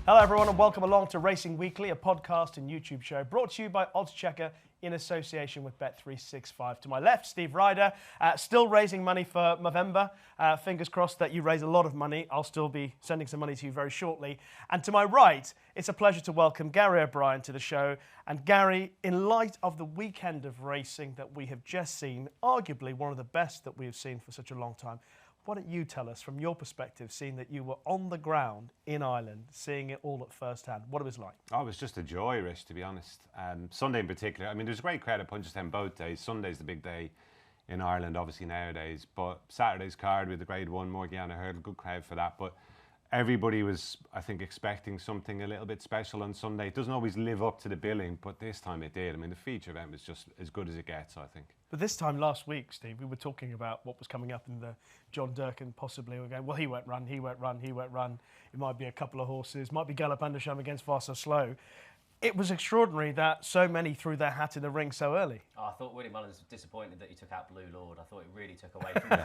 Hello everyone and welcome along to Racing Weekly, a podcast and YouTube show brought to you by oddschecker in association with Bet365. To my left, Steve Ryder, still raising money for November. Fingers crossed that you raise a lot of money. I'll still be sending some money to you very shortly. And to my right, it's a pleasure to welcome Gary O'Brien to the show. And Gary, in light of the weekend of racing that we have just seen, arguably one of the best that we have seen for such a long time, why don't you tell us, from your perspective, seeing that you were on the ground in Ireland, seeing it all at first hand, what it was like? Oh, it was just a joy, Rich, to be honest. Sunday in particular. I mean, there's a great crowd at Punchestown both days. Sunday's the big day in Ireland, obviously, nowadays. But Saturday's card with the Grade 1 Morgiana hurdle, good crowd for that. But everybody was, I think, expecting something a little bit special on Sunday. It doesn't always live up to the billing, but this time it did. I mean, the feature event was just as good as it gets, I think. But this time last week, Steve, we were talking about what was coming up in the John Durkan, possibly. We were going, well, he won't run. It might be a couple of horses, might be Haydock and Ascot against Fast or Slow. It was extraordinary that so many threw their hat in the ring so early. Oh, I thought Willie Mullins was disappointed that he took out Blue Lord. I thought it really took away from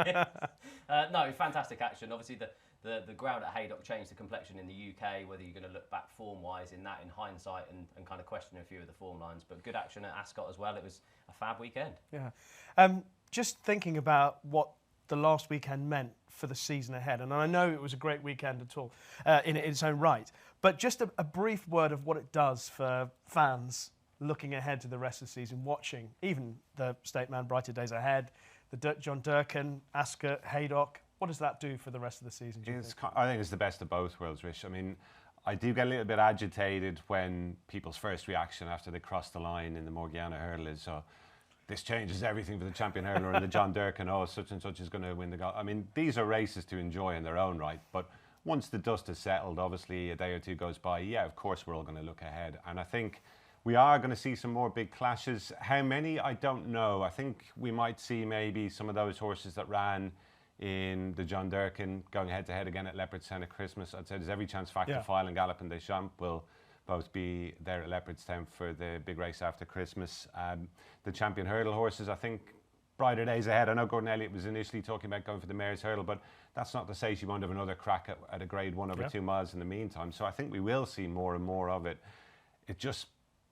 him. No, fantastic action. Obviously, the ground at Haydock changed the complexion in the UK, whether you're going to look back form-wise in hindsight and kind of question a few of the form lines. But good action at Ascot as well. It was a fab weekend. Yeah. Just thinking about what the last weekend meant for the season ahead, and I know it was a great weekend at all in its own right, but just a brief word of what it does for fans looking ahead to the rest of the season, watching even the State Man Brighterdaysahead, the John Durkan, Ascot, Haydock. What does that do for the rest of the season, do you think? I think it's the best of both worlds, Rich. I mean, I do get a little bit agitated when people's first reaction after they cross the line in the Morgiana hurdle is, this changes everything for the champion hurdler and the John Durkan, such and such is going to win the gold. I mean, these are races to enjoy in their own right, but once the dust has settled, obviously a day or two goes by, yeah, of course we're all going to look ahead. And I think we are going to see some more big clashes. How many? I don't know. I think we might see maybe some of those horses that ran in the John Durkan going head-to-head again at Leopardstown at Christmas. I'd say there's every chance Factor File and Galop and Deschamps will both be there at Leopardstown for the big race after Christmas. The champion hurdle horses, I think, brighter days ahead. I know Gordon Elliott was initially talking about going for the mare's hurdle, but that's not to say she won't have another crack at a Grade 1 over 2 miles in the meantime. So I think we will see more and more of it. It just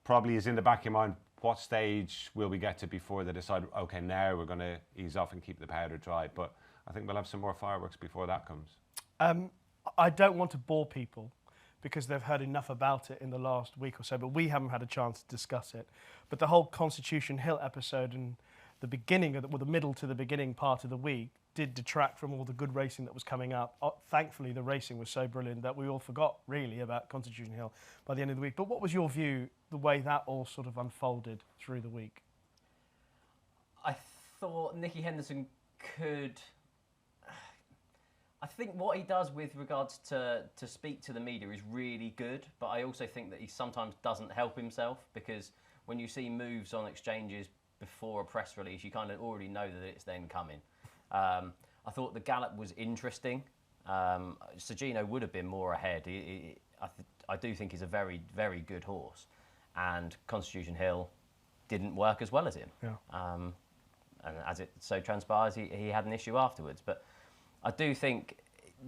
probably is in the back of your mind, what stage will we get to before they decide, okay, now we're going to ease off and keep the powder dry. But I think we'll have some more fireworks before that comes. I don't want to bore people because they've heard enough about it in the last week or so, but we haven't had a chance to discuss it. But the whole Constitution Hill episode and the beginning, or the middle to the beginning part of the week did detract from all the good racing that was coming up. Thankfully, the racing was so brilliant that we all forgot, really, about Constitution Hill by the end of the week. But what was your view, the way that all sort of unfolded through the week? I thought Nicky Henderson could... I think what he does with regards to speak to the media is really good, but I also think that he sometimes doesn't help himself, because when you see moves on exchanges before a press release, you kind of already know that it's then coming. I thought the gallop was interesting. Sergino would have been more ahead. I do think he's a very, very good horse, and Constitution Hill didn't work as well as him. Yeah. And as it so transpires, he had an issue afterwards. But I do think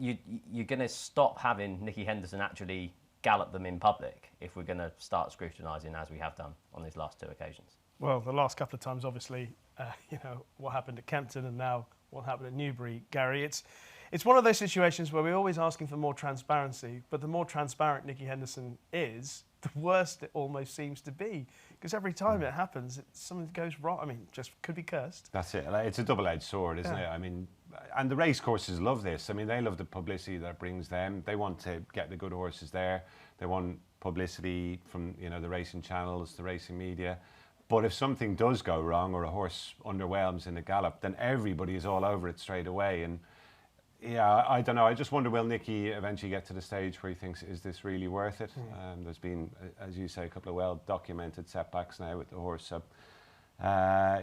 you're going to stop having Nicky Henderson actually gallop them in public if we're going to start scrutinising, as we have done on these last two occasions. Well, the last couple of times, obviously, what happened at Kempton and now what happened at Newbury, Gary. It's one of those situations where we're always asking for more transparency, but the more transparent Nicky Henderson is, the worse it almost seems to be. Because every time it happens, something goes wrong. I mean, just could be cursed. That's it. It's a double-edged sword, isn't it? I mean, and the race courses love this. I mean, they love the publicity that brings them. They want to get the good horses there. They want publicity from, the racing channels, the racing media. But if something does go wrong or a horse underwhelms in a gallop, then everybody is all over it straight away. And yeah, I don't know. I just wonder, will Nicky eventually get to the stage where he thinks, is this really worth it? There's been, as you say, a couple of well-documented setbacks now with the horse. So, I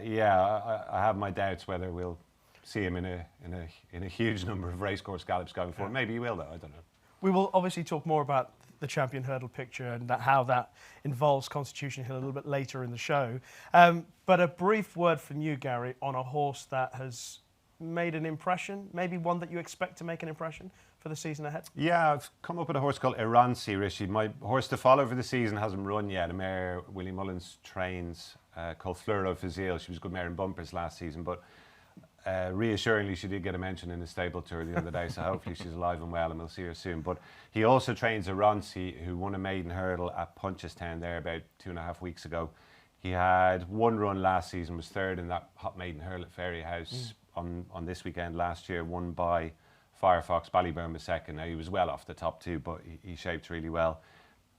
have my doubts whether we'll see him in a huge number of racecourse gallops going forward. Maybe he will, though. I don't know. We will obviously talk more about the champion hurdle picture and how that involves Constitution Hill a little bit later in the show. But a brief word from you, Gary, on a horse that has made an impression, maybe one that you expect to make an impression, for the season ahead? Yeah, I've come up with a horse called Iransi, Rishi. My horse to follow for the season hasn't run yet. A mare Willie Mullins trains called Fleur of Fazil. She was a good mare in bumpers last season, but reassuringly, she did get a mention in the stable tour the other day, so hopefully she's alive and well and we'll see her soon. But he also trains Iransi, who won a maiden hurdle at Punchestown there about 2.5 weeks ago. He had one run last season, was third in that hot maiden hurdle at Fairy House on this weekend last year, won by Firefox. Ballyburn was second. Now, he was well off the top two, but he shaped really well.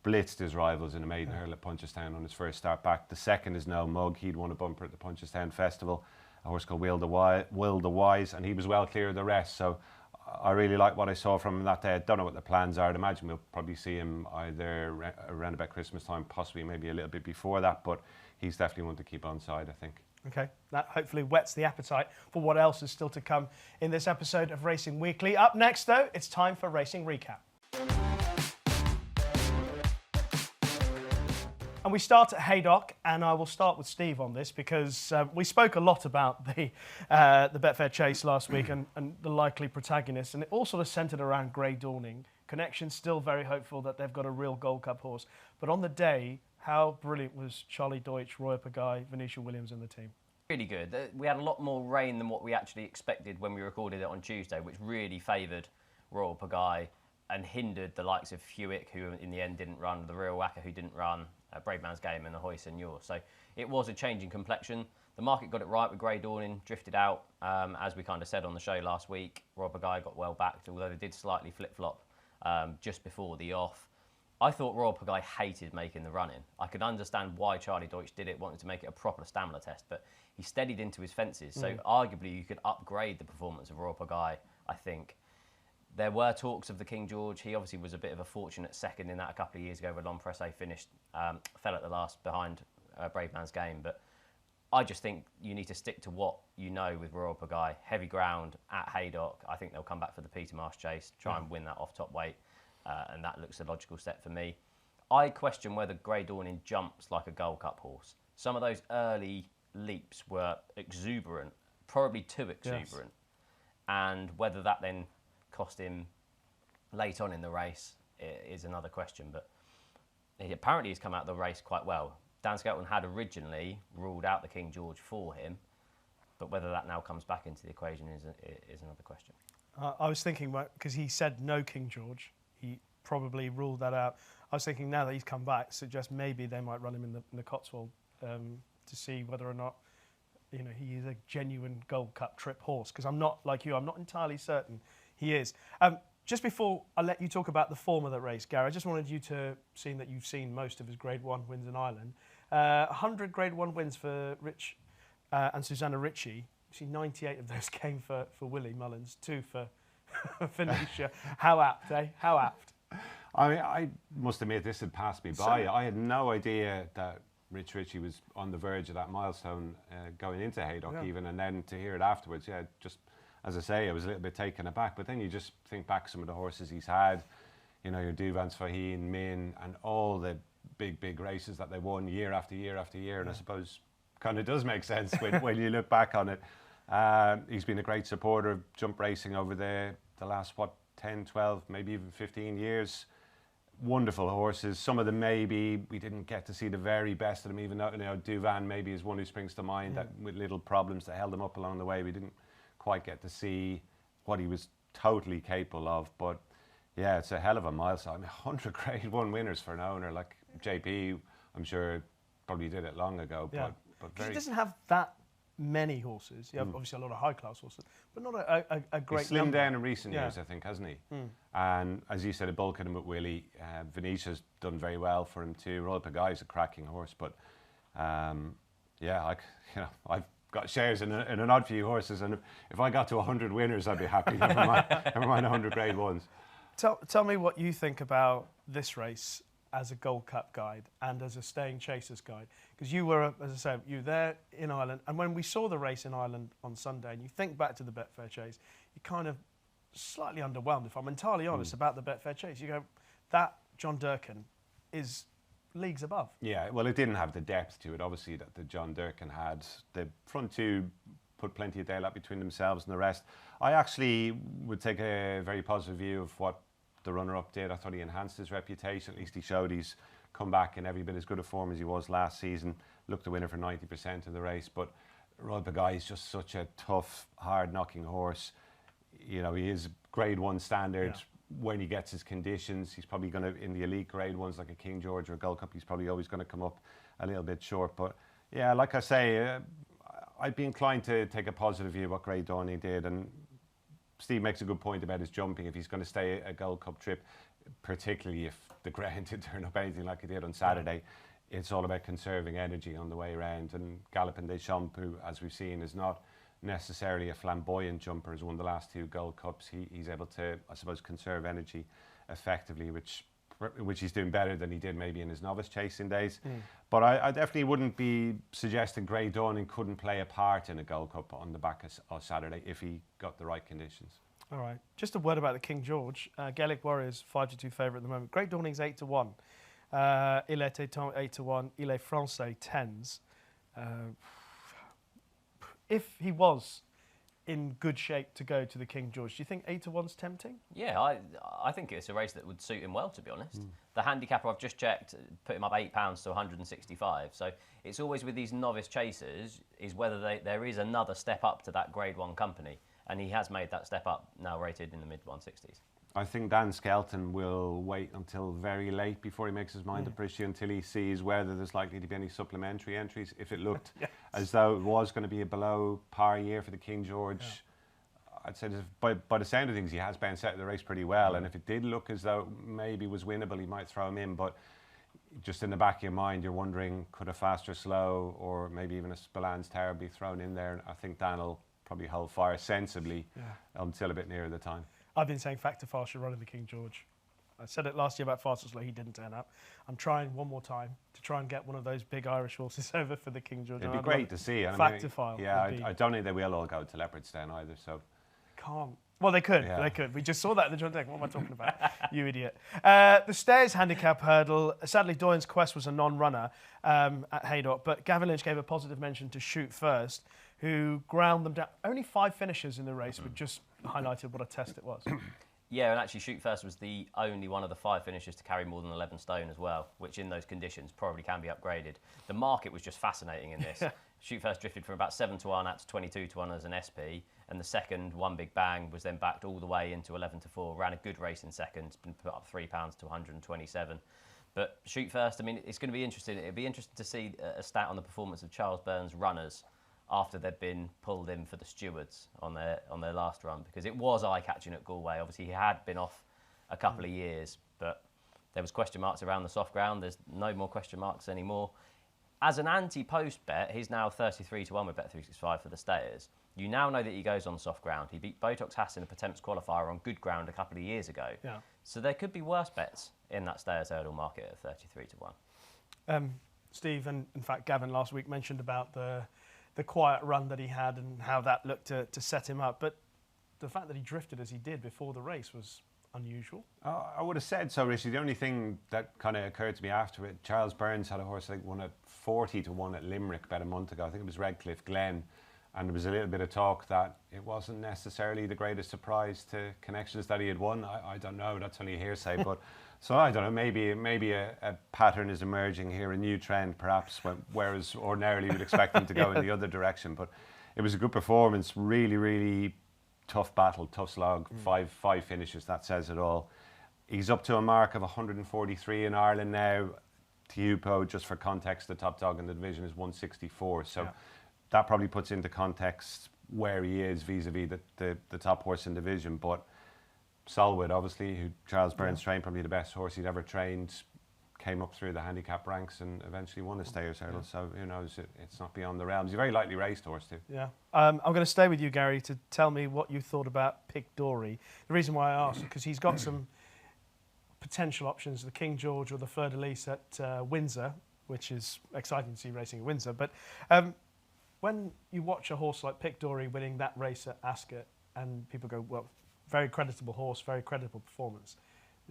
Blitzed his rivals in a maiden hurdle at Punchestown on his first start back. The second is No Mug. He'd won a bumper at the Punchestown Festival, a horse called Will the Wise, and he was well clear of the rest. So I really like what I saw from him that day. I don't know what the plans are. I'd imagine we'll probably see him either around about Christmas time, possibly maybe a little bit before that, but he's definitely one to keep on side, I think. Okay, that hopefully whets the appetite for what else is still to come in this episode of Racing Weekly. Up next, though, it's time for Racing Recap. And we start at Haydock, and I will start with Steve on this because we spoke a lot about the Betfair Chase last week and the likely protagonist, and it all sort of centred around Grey Dawning. Connection's still very hopeful that they've got a real Gold Cup horse, but on the day, how brilliant was Charlie Deutsch, Royal Pagaille, Venetia Williams and the team? Really good. We had a lot more rain than what we actually expected when we recorded it on Tuesday, which really favoured Royal Pagaille and hindered the likes of Hewick, who in the end didn't run, the Real Wacker, who didn't run, Brave Man's Game and the Hoy Senior. So it was a change in complexion. The market got it right with Grey Dawning, drifted out, as we kind of said on the show last week. Royal Pagaille got well backed, although they did slightly flip-flop just before the off. I thought Royal Pagaille hated making the run-in. I could understand why Charlie Deutsch did it, wanted to make it a proper stamina test, but he steadied into his fences, so arguably you could upgrade the performance of Royal Pagaille, I think. There were talks of the King George. He obviously was a bit of a fortunate second in that a couple of years ago when Lon Presse finished, fell at the last behind Brave Man's Game, but I just think you need to stick to what you know with Royal Pagaille. Heavy ground at Haydock. I think they'll come back for the Peter Marsh Chase, try and win that off-top weight. And that looks a logical step for me. I question whether Grey Dawning jumps like a Gold Cup horse. Some of those early leaps were exuberant, probably too exuberant, and whether that then cost him late on in the race is another question. But apparently he's come out of the race quite well. Dan Skelton had originally ruled out the King George for him, but whether that now comes back into the equation is another question. I was thinking, because he said no King George, he probably ruled that out. I was thinking now that he's come back, suggest maybe they might run him in the Cotswold to see whether or not he is a genuine Gold Cup trip horse. Because I'm not like you, I'm not entirely certain he is. Just before I let you talk about the form of that race, Gary, I just wanted you to, seeing that you've seen most of his Grade 1 wins in Ireland, 100 Grade 1 wins for Rich and Susanna Ritchie. See, 98 of those came for Willie Mullins, 2 for Venetia. How apt, eh? How apt. I mean, I must admit, this had passed me by. I had no idea that Rich Ritchie was on the verge of that milestone going into Haydock even, and then to hear it afterwards, just, as I say, I was a little bit taken aback. But then you just think back some of the horses he's had, your Duvans, Faheen, Min, and all the big races that they won year after year after year, and I suppose kind of does make sense when you look back on it. He's been a great supporter of jump racing over the last, 10, 12, maybe even 15 years. Wonderful horses. Some of them maybe we didn't get to see the very best of them, even though Duvan maybe is one who springs to mind that with little problems that held him up along the way. We didn't quite get to see what he was totally capable of. But yeah, it's a hell of a milestone. I mean, 100 Grade 1 winners for an owner like JP, I'm sure probably did it long ago. But very... He doesn't have that many horses. You have obviously a lot of high-class horses, but not a great He's slimmed number. down in recent years, I think, hasn't he? And as you said, a bulk of him with Willie. Venetia's done very well for him too. Royal Pagaille's a cracking horse, but I've got shares in an odd few horses, and if I got to 100 winners, I'd be happy. Never mind 100 Grade 1s. Tell me what you think about this race as a Gold Cup guide and as a staying chasers guide, because you were, as I said, you were there in Ireland, and when we saw the race in Ireland on Sunday, and you think back to the Betfair Chase, you're kind of slightly underwhelmed, if I'm entirely honest, about the Betfair Chase. You go, that John Durkan is leagues above. Yeah, well, it didn't have the depth to it, obviously, that the John Durkan had. The front two put plenty of daylight between themselves and the rest. I actually would take a very positive view of what the runner-up did. I thought he enhanced his reputation. At least he showed he's come back in every bit as good a form as he was last season. Looked the winner for 90% of the race. But Royal Pagaille is just such a tough, hard-knocking horse. You know, he is Grade 1 standard. Yeah. When he gets his conditions, he's probably going to, in the elite Grade 1s like a King George or a Gold Cup, he's probably always going to come up a little bit short. But yeah, like I say, I'd be inclined to take a positive view of what Grey Dawn did. And Steve makes a good point about his jumping. If he's going to stay a Gold Cup trip, particularly if the ground did turn up anything like it did on Saturday, it's all about conserving energy on the way around. And Galopin Des Champs, who, as we've seen, is not necessarily a flamboyant jumper, has won the last 2 Gold Cups. He's able to, I suppose, conserve energy effectively, which he's doing better than he did maybe in his novice chasing days. But I definitely wouldn't be suggesting Grey Dawn couldn't play a part in a Gold Cup on the back of Saturday if he got the right conditions. All right. Just a word about the King George. Gaelic Warriors 5-2 favourite at the moment. Great Dawning's 8-1. Il est temps 8-1. Il est français 10s. If he was in good shape to go to the King George, do you think 8-1's tempting? Yeah, I think it's a race that would suit him well, to be honest. The handicapper I've just checked put him up £8 to 165. So it's always with these novice chasers is whether there is another step up to that Grade 1 company. And he has made that step up, now rated in the mid-160s. I think Dan Skelton will wait until very late before he makes his mind up, Rishi, until he sees whether there's likely to be any supplementary entries. If it looked as though it was going to be a below par year for the King George, I'd say by the sound of things, he has bounced out of the race pretty well. And if it did look as though maybe was winnable, he might throw him in. But just in the back of your mind, you're wondering, could a faster slow or maybe even a Spillans Tower be thrown in there? And I think Dan will probably hold fire sensibly until a bit nearer the time. I've been saying Factor Fast should run in the King George. I said it last year about Fastest Slow, he didn't turn up. I'm trying one more time to try and get one of those big Irish horses over for the King George. It'd be great to see. Factor File. Yeah, I don't think they will all go to Leopardstown either. So can't. Well, they could. Yeah. They could. We just saw that in the John Durkan. What am I talking about? You idiot. The Stairs handicap hurdle. Sadly, Doyen's Quest was a non-runner at Haydock, but Gavin Lynch gave a positive mention to Shoot First, who ground them down. Only 5 finishers in the race, but just highlighted what a test it was. Yeah, and actually Shoot First was the only one of the 5 finishers to carry more than 11 stone as well, which in those conditions probably can be upgraded. The market was just fascinating in this. Shoot First drifted from about 7-1 out to 22-1 as an SP, and the second, One Big Bang, was then backed all the way into 11-4. Ran a good race in second, been put up £3 to 127. But Shoot First, I mean, it's going to be interesting. It'd be interesting to see a stat on the performance of Charles Burns' runners after they'd been pulled in for the stewards on their last run, because it was eye-catching at Galway. Obviously, he had been off a couple of years, but there was question marks around the soft ground. There's no more question marks anymore. As an anti-post bet, he's now 33-1 with Bet365 for the Stayers. You now know that he goes on soft ground. He beat Botox Haas in a Potemps qualifier on good ground a couple of years ago. Yeah. So there could be worse bets in that Stayers hurdle market at 33-1. Steve, and in fact, Gavin last week mentioned about the quiet run that he had and how that looked to set him up. But the fact that he drifted as he did before the race was unusual. I would have said so, Rishi. The only thing that kind of occurred to me after it, Charles Burns had a horse I think won at 40-1 at Limerick about a month ago. I think it was Redcliffe Glen. And there was a little bit of talk that it wasn't necessarily the greatest surprise to Connections that he had won. I don't know, that's only hearsay. But so I don't know, maybe a pattern is emerging here, a new trend perhaps, whereas ordinarily we'd expect him to go in the other direction. But it was a good performance, really, really tough battle, tough slog, five finishes, that says it all. He's up to a mark of 143 in Ireland now. Tiupo, just for context, the top dog in the division is 164. So that probably puts into context where he is vis-a-vis the top horse in the division. But Solwood, obviously, who Charles Burns trained, probably the best horse he'd ever trained, came up through the handicap ranks and eventually won the Stayers hurdle. So who knows, it's not beyond the realms. He's a very lightly raced horse too. Yeah. I'm going to stay with you, Gary, to tell me what you thought about Pic Dory. The reason why I asked, because he's got some potential options, the King George or the Fleur de Lis at Windsor, which is exciting to see racing at Windsor. But when you watch a horse like Pic Dory winning that race at Ascot, and people go, well, very creditable horse, very creditable performance.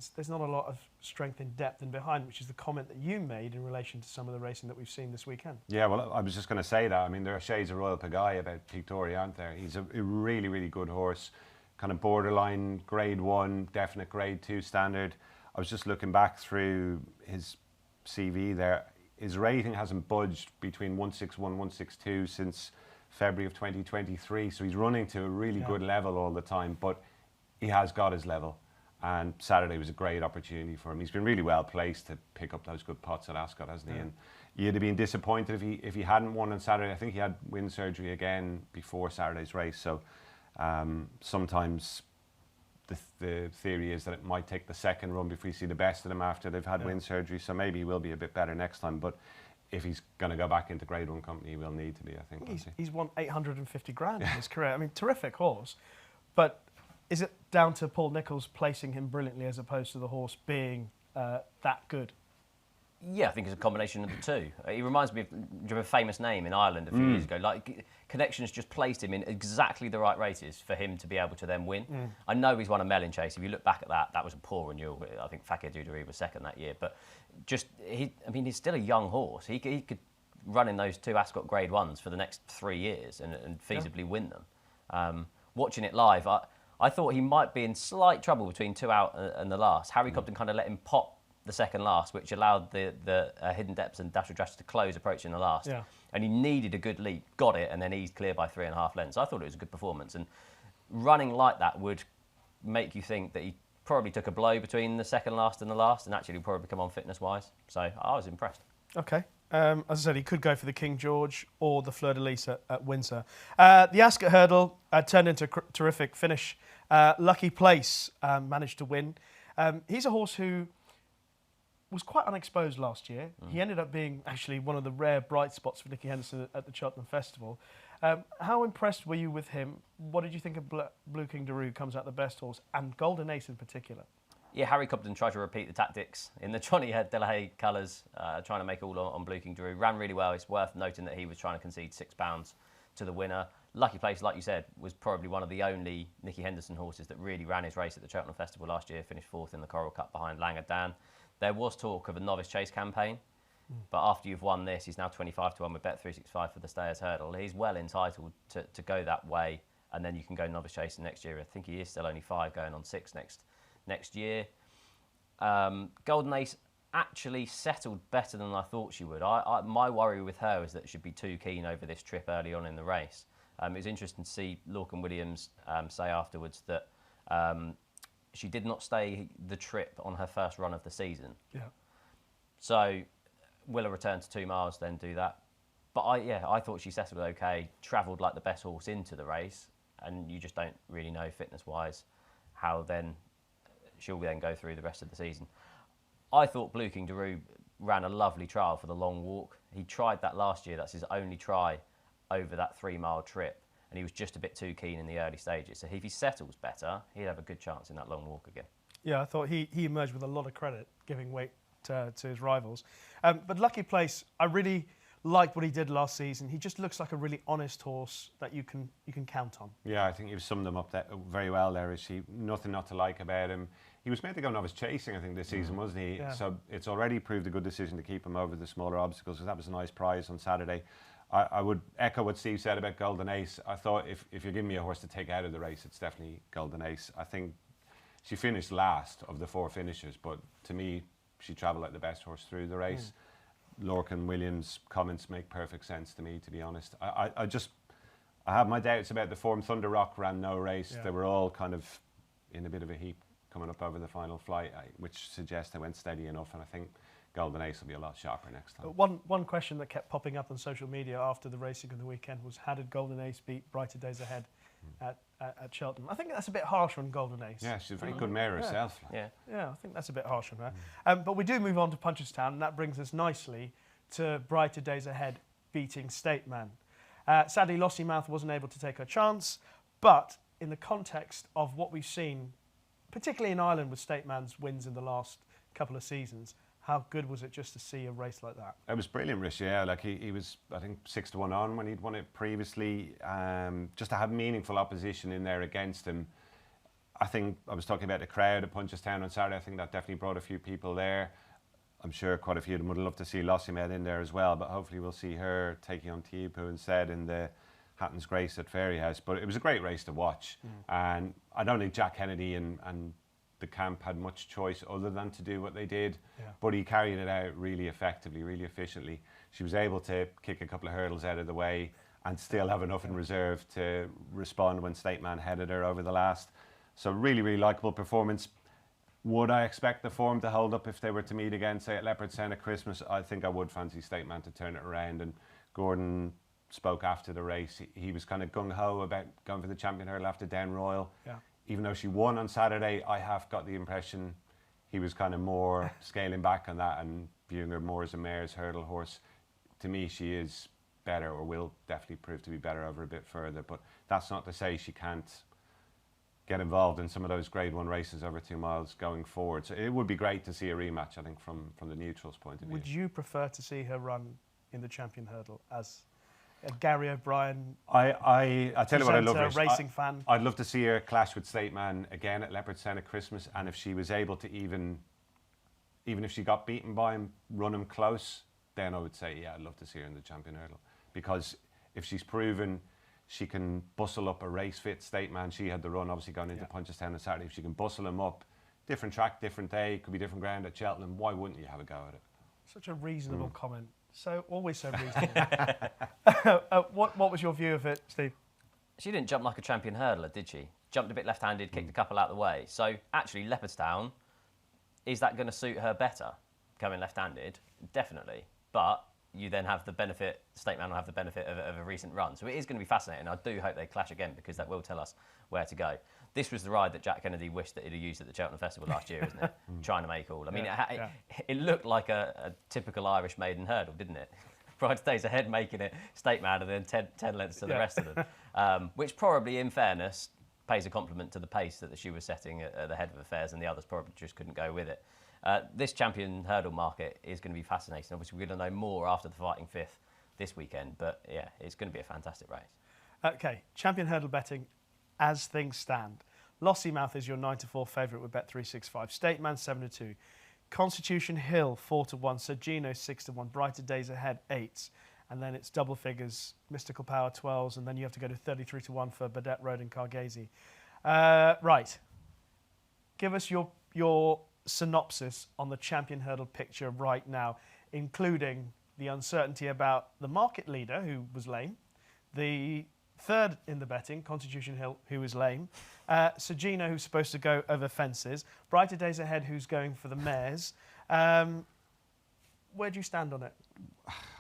there's not a lot of strength in depth and behind, which is the comment that you made in relation to some of the racing that we've seen this weekend. Yeah, well, I was just going to say that. I mean, there are shades of Royal Pagaille about Victoria, aren't there? He's a really, really good horse, kind of borderline Grade 1, definite Grade 2 standard. I was just looking back through his CV there. His rating hasn't budged between 161, 162 since February of 2023. So he's running to a really good level all the time, but he has got his level. And Saturday was a great opportunity for him. He's been really well placed to pick up those good pots at Ascot, hasn't he? And you'd have been disappointed if he hadn't won on Saturday. I think he had wind surgery again before Saturday's race. So sometimes the theory is that it might take the second run before you see the best of them after they've had wind surgery. So maybe he will be a bit better next time. But if he's going to go back into Grade 1 company, he will need to be, I think. He's won 850 grand in his career. I mean, terrific horse. But is it down to Paul Nicholls placing him brilliantly as opposed to the horse being that good? Yeah, I think it's a combination of the two. He reminds me of a famous name in Ireland a few years ago. Like, Connections just placed him in exactly the right races for him to be able to then win. I know he's won a Mellon Chase. If you look back at that, that was a poor renewal. I think Fakir Dudery was second that year. But he's still a young horse. He could run in those 2 Ascot Grade 1s for the next 3 years and feasibly win them. Watching it live, I thought he might be in slight trouble between 2 out and the last. Harry Cobden kind of let him pop the second last, which allowed the Hidden Depths and Dash Dress to close approaching the last. Yeah. And he needed a good leap, got it, and then eased clear by 3.5 lengths. I thought it was a good performance. And running like that would make you think that he probably took a blow between the second last and the last, and actually probably come on fitness-wise. So I was impressed. Okay. As I said, he could go for the King George or the Fleur de Lis at Windsor. The Ascot Hurdle turned into a terrific finish. Lucky Place managed to win. He's a horse who was quite unexposed last year. He ended up being actually one of the rare bright spots for Nicky Henderson at the Cheltenham Festival. How impressed were you with him? What did you think of Blue King Daru comes out the best horse, and Golden Ace in particular? Yeah, Harry Cobden tried to repeat the tactics in the Johnny Delahaye colours, trying to make all on Blue King Daru. Ran really well. It's worth noting that he was trying to concede £6 to the winner. Lucky Place, like you said, was probably one of the only Nicky Henderson horses that really ran his race at the Cheltenham Festival last year, finished 4th in the Coral Cup behind Langer Dan. There was talk of a novice chase campaign, but after you've won this, he's now 25 to 1 with Bet365 for the Stayers Hurdle. He's well entitled to go that way, and then you can go novice chasing next year. I think he is still only 5, going on 6 next year. Golden Ace actually settled better than I thought she would. My worry with her is that she'd be too keen over this trip early on in the race. It was interesting to see Lorcan Williams say afterwards that she did not stay the trip on her first run of the season. Yeah. So will a return to 2 miles then do that? But I thought she settled okay, travelled like the best horse into the race, and you just don't really know fitness-wise how then she'll then go through the rest of the season. I thought Blue King Daru ran a lovely trial for the long walk. He tried that last year. That's his only try over that 3-mile trip. And he was just a bit too keen in the early stages. So if he settles better, he'd have a good chance in that long walk again. Yeah, I thought he emerged with a lot of credit, giving weight to his rivals. But Lucky Place, I really liked what he did last season. He just looks like a really honest horse that you can count on. Yeah, I think you've summed him up very well there, Rishi. Nothing not to like about him. He was meant to go novice chasing, I think, this season, wasn't he? Yeah. So it's already proved a good decision to keep him over the smaller obstacles, because that was a nice prize on Saturday. I would echo what Steve said about Golden Ace. I thought if you're giving me a horse to take out of the race, it's definitely Golden Ace. I think she finished last of the 4 finishers, but to me, she travelled like the best horse through the race. Lorcan Williams' comments make perfect sense to me, to be honest. I have my doubts about the form. Thunder Rock ran no race. Yeah. They were all kind of in a bit of a heap coming up over the final flight, which suggests they went steady enough, and I think Golden Ace will be a lot sharper next time. One question that kept popping up on social media after the racing of the weekend was, how did Golden Ace beat Brighter Days Ahead at Cheltenham? I think that's a bit harsh on Golden Ace. Yeah, she's a very good mare herself. Yeah, I think that's a bit harsh on her. But we do move on to Punchestown, and that brings us nicely to Brighter Days Ahead beating State Man. Sadly, Lossiemouth wasn't able to take her chance, but in the context of what we've seen, particularly in Ireland with State Man's wins in the last couple of seasons, how good was it just to see a race like that? It was brilliant, Rishi. Yeah, like he was, I think, 6 to 1 on when he'd won it previously. Just to have meaningful opposition in there against him. I think I was talking about the crowd at Punchestown on Saturday. I think that definitely brought a few people there. I'm sure quite a few of them would love to see Lossimed in there as well, but hopefully we'll see her taking on Tiapu instead in the Hatton's Grace at Fairyhouse. But it was a great race to watch, and I don't think Jack Kennedy and the camp had much choice other than to do what they did, but he carried it out really effectively, really efficiently. She was able to kick a couple of hurdles out of the way and still have enough in reserve to respond when State Man headed her over the last. So really, really likeable performance. Would I expect the form to hold up if they were to meet again, say at Leopardstown at Christmas? I think I would fancy State Man to turn it around. And Gordon spoke after the race. He was kind of gung-ho about going for the champion hurdle after Down Royal. Yeah. Even though she won on Saturday, I have got the impression he was kind of more scaling back on that and viewing her more as a mare's hurdle horse. To me, she is better, or will definitely prove to be better over a bit further. But that's not to say she can't get involved in some of those Grade 1 races over 2 miles going forward. So it would be great to see a rematch, I think, from the neutrals' point of view. Would you prefer to see her run in the champion hurdle as a Gary O'Brien? I tell you what, I love her. Racing fan. I'd love to see her clash with State Man again at Leopardstown at Christmas, and if she was able to even if she got beaten by him, run him close, then I would say, yeah, I'd love to see her in the champion hurdle. Because if she's proven she can bustle up a race-fit State Man, she had the run obviously going into Punchestown on Saturday. If she can bustle him up, different track, different day, could be different ground at Cheltenham, why wouldn't you have a go at it? Such a reasonable comment. Always so reasonable. What was your view of it, Steve? She didn't jump like a champion hurdler, did she? Jumped a bit left-handed, kicked a couple out of the way. So actually, Leopardstown, is that going to suit her better, coming left-handed? Definitely. But you then have the benefit, State Man will have the benefit of a recent run. So it is going to be fascinating. I do hope they clash again, because that will tell us where to go. This was the ride that Jack Kennedy wished that he'd have used at the Cheltenham Festival last year, isn't it? Trying to make all. I mean, it looked like a typical Irish maiden hurdle, didn't it? Brighterdaysahead making it State Man and then 10 lengths to the rest of them. Which probably, in fairness, pays a compliment to the pace that she was setting at the head of affairs, and the others probably just couldn't go with it. This champion hurdle market is going to be fascinating. Obviously, we're going to know more after the Fighting Fifth this weekend, but yeah, it's going to be a fantastic race. Okay, champion hurdle betting as things stand. Lossiemouth is your 9-4 favourite with Bet365. State Man 7-2. Constitution Hill 4-1. Sergino 6-1. Brighterdaysahead 8s. And then it's double figures, Mystical Power 12s, and then you have to go to 33-1 for Badet Road and Pagaille. Right. Give us your synopsis on the champion hurdle picture right now, including the uncertainty about the market leader, who was lame, the third in the betting, Constitution Hill, who was lame, Sergino, who's supposed to go over fences, Brighterdaysahead, who's going for the mares. Where do you stand on it?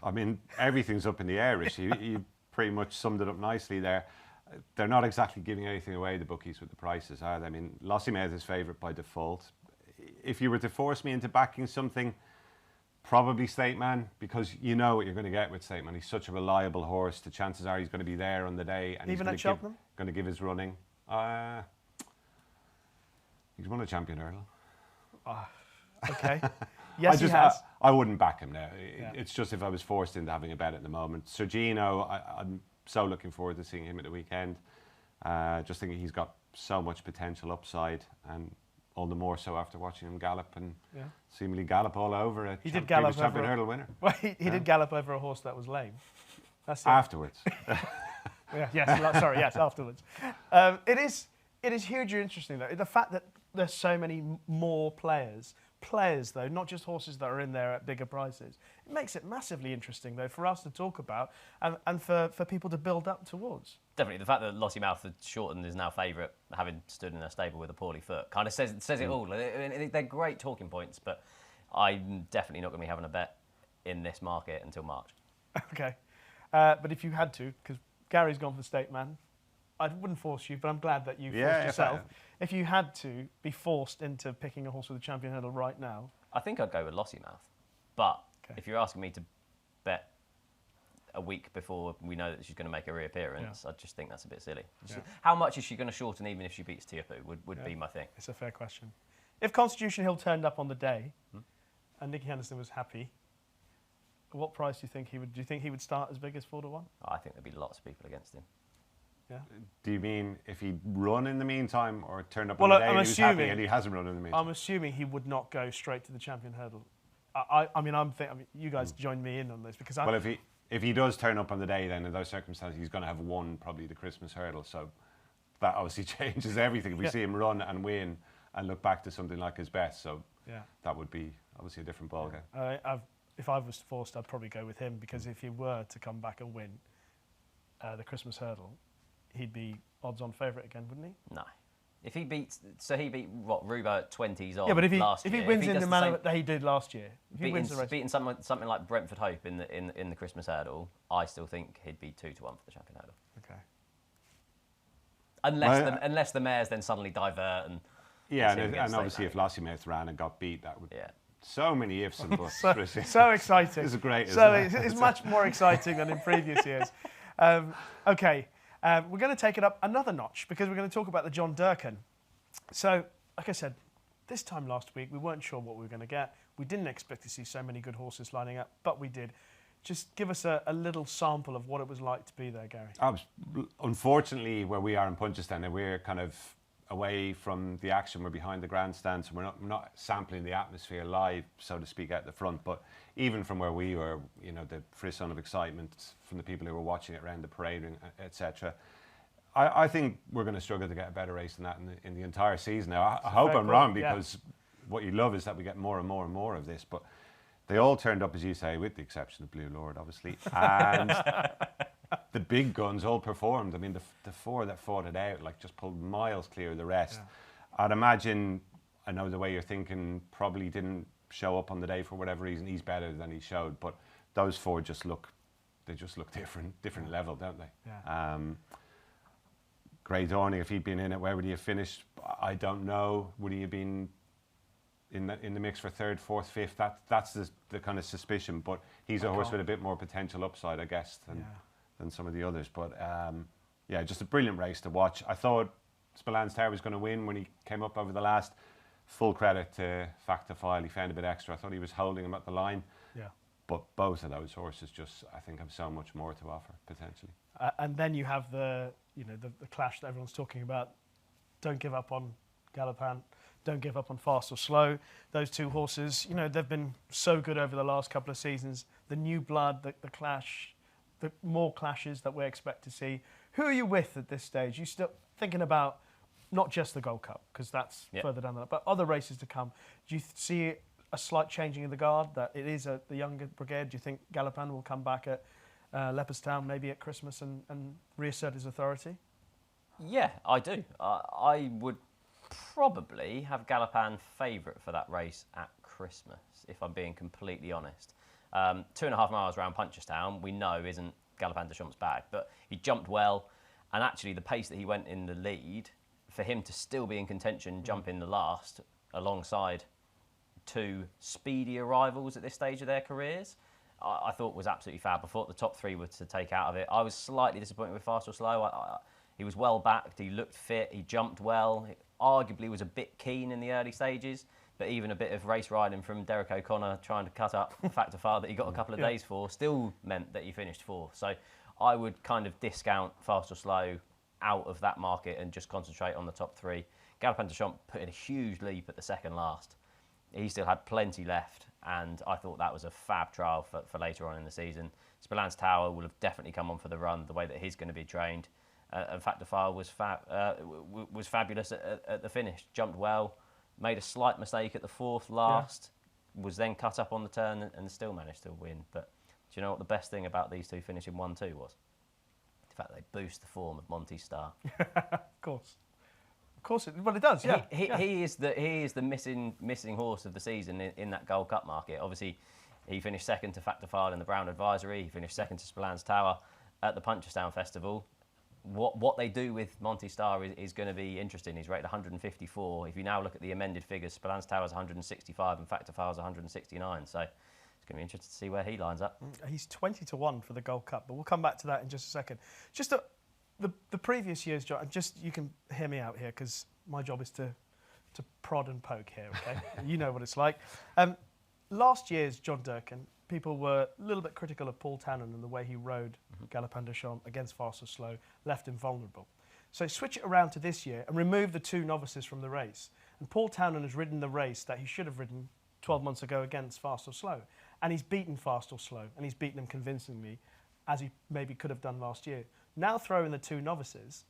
I mean, everything's up in the air, Rishi. You pretty much summed it up nicely there. They're not exactly giving anything away, the bookies, with the prices, are they? I mean, Lossiemouth is favourite by default. If you were to force me into backing something, probably State Man, because you know what you're going to get with State Man. He's such a reliable horse. The chances are he's going to be there on the day, and even he's at Cheltenham, going to give his running. He's won a champion hurdle. Okay. Yes, he has. I wouldn't back him now. Yeah. It's just if I was forced into having a bet at the moment. Sergino, I'm so looking forward to seeing him at the weekend. Just thinking he's got so much potential upside, and all the more so after watching him gallop and seemingly gallop all over a champion hurdle winner. Well, he did gallop over a horse that was lame. That's afterwards. Yes, afterwards. It is hugely interesting though. The fact that there's so many more players though, not just horses that are in there at bigger prices. It makes it massively interesting though for us to talk about and for people to build up towards. Definitely, the fact that Lossiemouth had shortened is now favourite, having stood in a stable with a poorly foot, kind of says it all. They're great talking points, but I'm definitely not going to be having a bet in this market until March. Okay, but if you had to, because Gary's gone for the State Man, I wouldn't force you, but I'm glad that you forced yourself. If you had to be forced into picking a horse with a champion hurdle right now, I think I'd go with Lossiemouth. But if you're asking me to bet a week before we know that she's going to make a reappearance, I just think that's a bit silly. How much is she going to shorten even if she beats Tiapu would be my thing. It's a fair question. If Constitution Hill turned up on the day and Nicky Henderson was happy, what price do you think he would? Do you think he would start as big as 4-1? I think there'd be lots of people against him. Yeah. Do you mean if he'd run in the meantime or turned up Well, on the day I'm and he was happy assuming- and he hasn't run in the meantime? I'm assuming he would not go straight to the champion hurdle. I mean, you guys join me in on this because Well, if he does turn up on the day, then in those circumstances, he's going to have won probably the Christmas hurdle. So that obviously changes everything. If we see him run and win and look back to something like his best, so that would be obviously a different ballgame. If I was forced, I'd probably go with him because if he were to come back and win the Christmas hurdle, he'd be odds-on favourite again, wouldn't he? No. If he beat what, Rubo at 20s on Yeah, but if last he year, wins in does the manner that he did last year, if he wins the race, beating something like Brentford Hope in the Christmas hurdle, I still think he'd be 2-1 for the champion hurdle. Okay. Unless the mares then suddenly divert and and obviously if Lassie Mouth ran and got beat, that would so many ifs and buts. so exciting. This is great. It's much more exciting than in previous years. Okay. We're going to take it up another notch because we're going to talk about the John Durkan. So, like I said, this time last week, we weren't sure what we were going to get. We didn't expect to see so many good horses lining up, but we did. Just give us a little sample of what it was like to be there, Gary. Unfortunately, where we are in Punchestown, we're kind of away from the action. We're behind the grandstand, so we're not sampling the atmosphere live, so to speak, at the front. But even from where we were, the frisson of excitement from the people who were watching it around the parade, etc. I think we're going to struggle to get a better race than that in the entire season. Now, I hope I'm wrong because what you love is that we get more and more and more of this. But they all turned up, as you say, with the exception of Blue Lord, obviously, and the big guns all performed. I mean, the four that fought it out, like, just pulled miles clear of the rest. Yeah. I'd imagine, I know the way you're thinking, probably didn't show up on the day for whatever reason. He's better than he showed, but those four just look different level, don't they? Yeah. Grey Dawning, if he'd been in it, where would he have finished? I don't know. Would he have been in the mix for third, fourth, fifth? That's the kind of suspicion. But he's a horse with a bit more potential upside, I guess, than some of the others. But just a brilliant race to watch. I thought Spillane Tower was going to win when he came up over the last. Full credit to Factifile. He found a bit extra. I thought he was holding him at the line. Yeah. But both of those horses just, I think, have so much more to offer potentially. And then you have the clash that everyone's talking about. Don't give up on Galopin. Don't give up on Fast or Slow. Those two horses, they've been so good over the last couple of seasons. The new blood, the clash, the more clashes that we expect to see. Who are you with at this stage? You still thinking about not just the Gold Cup, because that's further down the line, but other races to come. Do you see a slight changing of the guard, that it is the younger brigade? Do you think Galopin will come back at Leopardstown, maybe at Christmas, and reassert his authority? Yeah, I do. I would probably have Galopin favourite for that race at Christmas, if I'm being completely honest. 2.5 miles around Punchestown, we know isn't Galopin Deschamps' bag, but he jumped well, and actually the pace that he went in the lead, for him to still be in contention, jump in the last, alongside two speedier rivals at this stage of their careers, I thought was absolutely fab. I thought the top three were to take out of it. I was slightly disappointed with Fast or Slow. He was well backed, he looked fit, he jumped well. He arguably was a bit keen in the early stages, but even a bit of race riding from Derek O'Connor trying to cut up Factifile that he got a couple of days for still meant that he finished fourth. So I would kind of discount Fast or Slow out of that market and just concentrate on the top three. Galopin Deschamps put in a huge leap at the second last. He still had plenty left, and I thought that was a fab trial for later on in the season. Spillane Tower will have definitely come on for the run, the way that he's going to be trained. And Factifile was fabulous at the finish. Jumped well, made a slight mistake at the fourth last, was then cut up on the turn and still managed to win. But do you know what the best thing about these two finishing 1-2 was? The fact that they boost the form of Monty Star. Of course, well it does. Yeah, he is the missing horse of the season in that Gold Cup market. Obviously, he finished second to Factifile in the Brown Advisory. He finished second to Spillane Tower at the Punchestown Festival. What they do with Monty Star is going to be interesting. He's rated 154. If you now look at the amended figures, Spillane Tower's 165 and Factifile's 169. So it's going to be interesting to see where he lines up. He's 20-1 for the Gold Cup, but we'll come back to that in just a second. Just the previous years, John, you can hear me out here because my job is to prod and poke here, okay? You know what it's like. Last year's John Durkan, people were a little bit critical of Paul Tannen and the way he rode Galopin des Champs against Fast or Slow, left him vulnerable. So switch it around to this year and remove the 2 novices from the race. And Paul Tannen has ridden the race that he should have ridden 12 months ago against Fast or Slow. And he's beaten Fast or Slow, and he's beaten him convincingly, as he maybe could have done last year. Now throw in the 2 novices,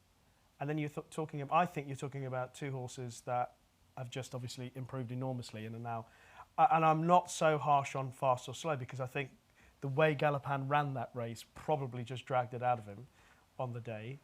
and then you're talking. I think you're talking about 2 horses that have just obviously improved enormously and are now. And I'm not so harsh on Fast or Slow, because I think the way Galopin ran that race probably just dragged it out of him on the day.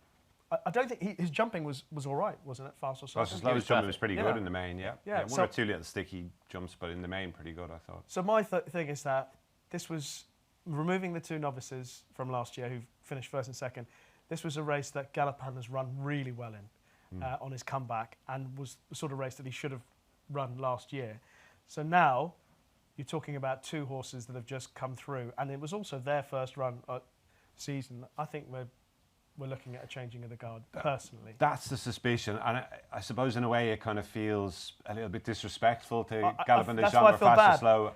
I don't think his jumping was all right, wasn't it? Fast or Slow. Fast or Slow, his jumping was pretty Yeah. good in the main, yeah. Yeah, One so- or 2 little sticky jumps, but in the main, pretty good, I thought. So my thing is that this was removing the 2 novices from last year who finished first and second. This was a race that Galopin has run really well in on his comeback, and was the sort of race that he should have run last year. So now you're talking about 2 horses that have just come through, and it was also their first run season. I think we're looking at a changing of the guard, personally. That's the suspicion, and I suppose in a way it kind of feels a little bit disrespectful to Galopin des that's why I Champs or feel Fast bad. or Slow,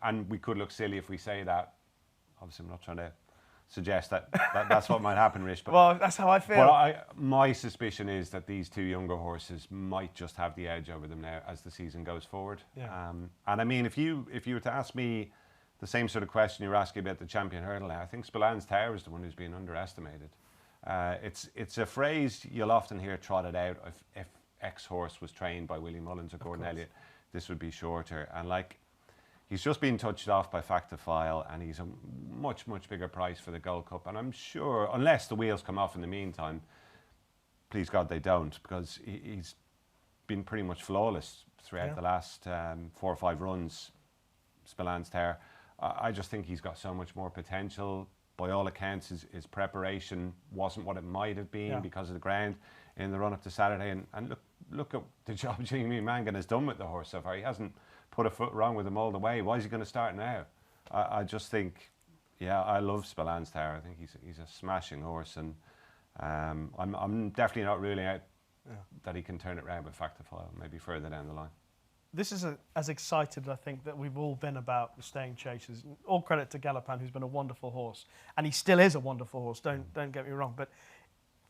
and we could look silly if we say that. Obviously, I'm not trying to suggest that's what might happen, Rich. But, Well, that's how I feel. but my suspicion is that these 2 younger horses might just have the edge over them now as the season goes forward. Yeah. And I mean, if you were to ask me the same sort of question you were asking about the champion hurdle now, I think Spillane's Tower is the one who's been underestimated. It's a phrase you'll often hear trotted out. If X horse was trained by Willie Mullins or Gordon Elliott, this would be shorter. And like, he's just been touched off by Factifile, and he's a much bigger price for the Gold Cup. And I'm sure, unless the wheels come off in the meantime, please God they don't, because he's been pretty much flawless throughout the last 4 or 5 runs. Spillane's Tower. I just think he's got so much more potential. By all accounts, his preparation wasn't what it might have been because of the ground in the run-up to Saturday. And look at the job Jimmy Mangan has done with the horse so far. He hasn't put a foot wrong with him all the way. Why is he going to start now? I just think, I love Spillane's Tower. I think he's a smashing horse, and I'm definitely not ruling out that he can turn it around with Factifile, maybe further down the line. This is as excited, I think, that we've all been about the staying chasers. All credit to Galopin, who's been a wonderful horse, and he still is a wonderful horse. Don't get me wrong, but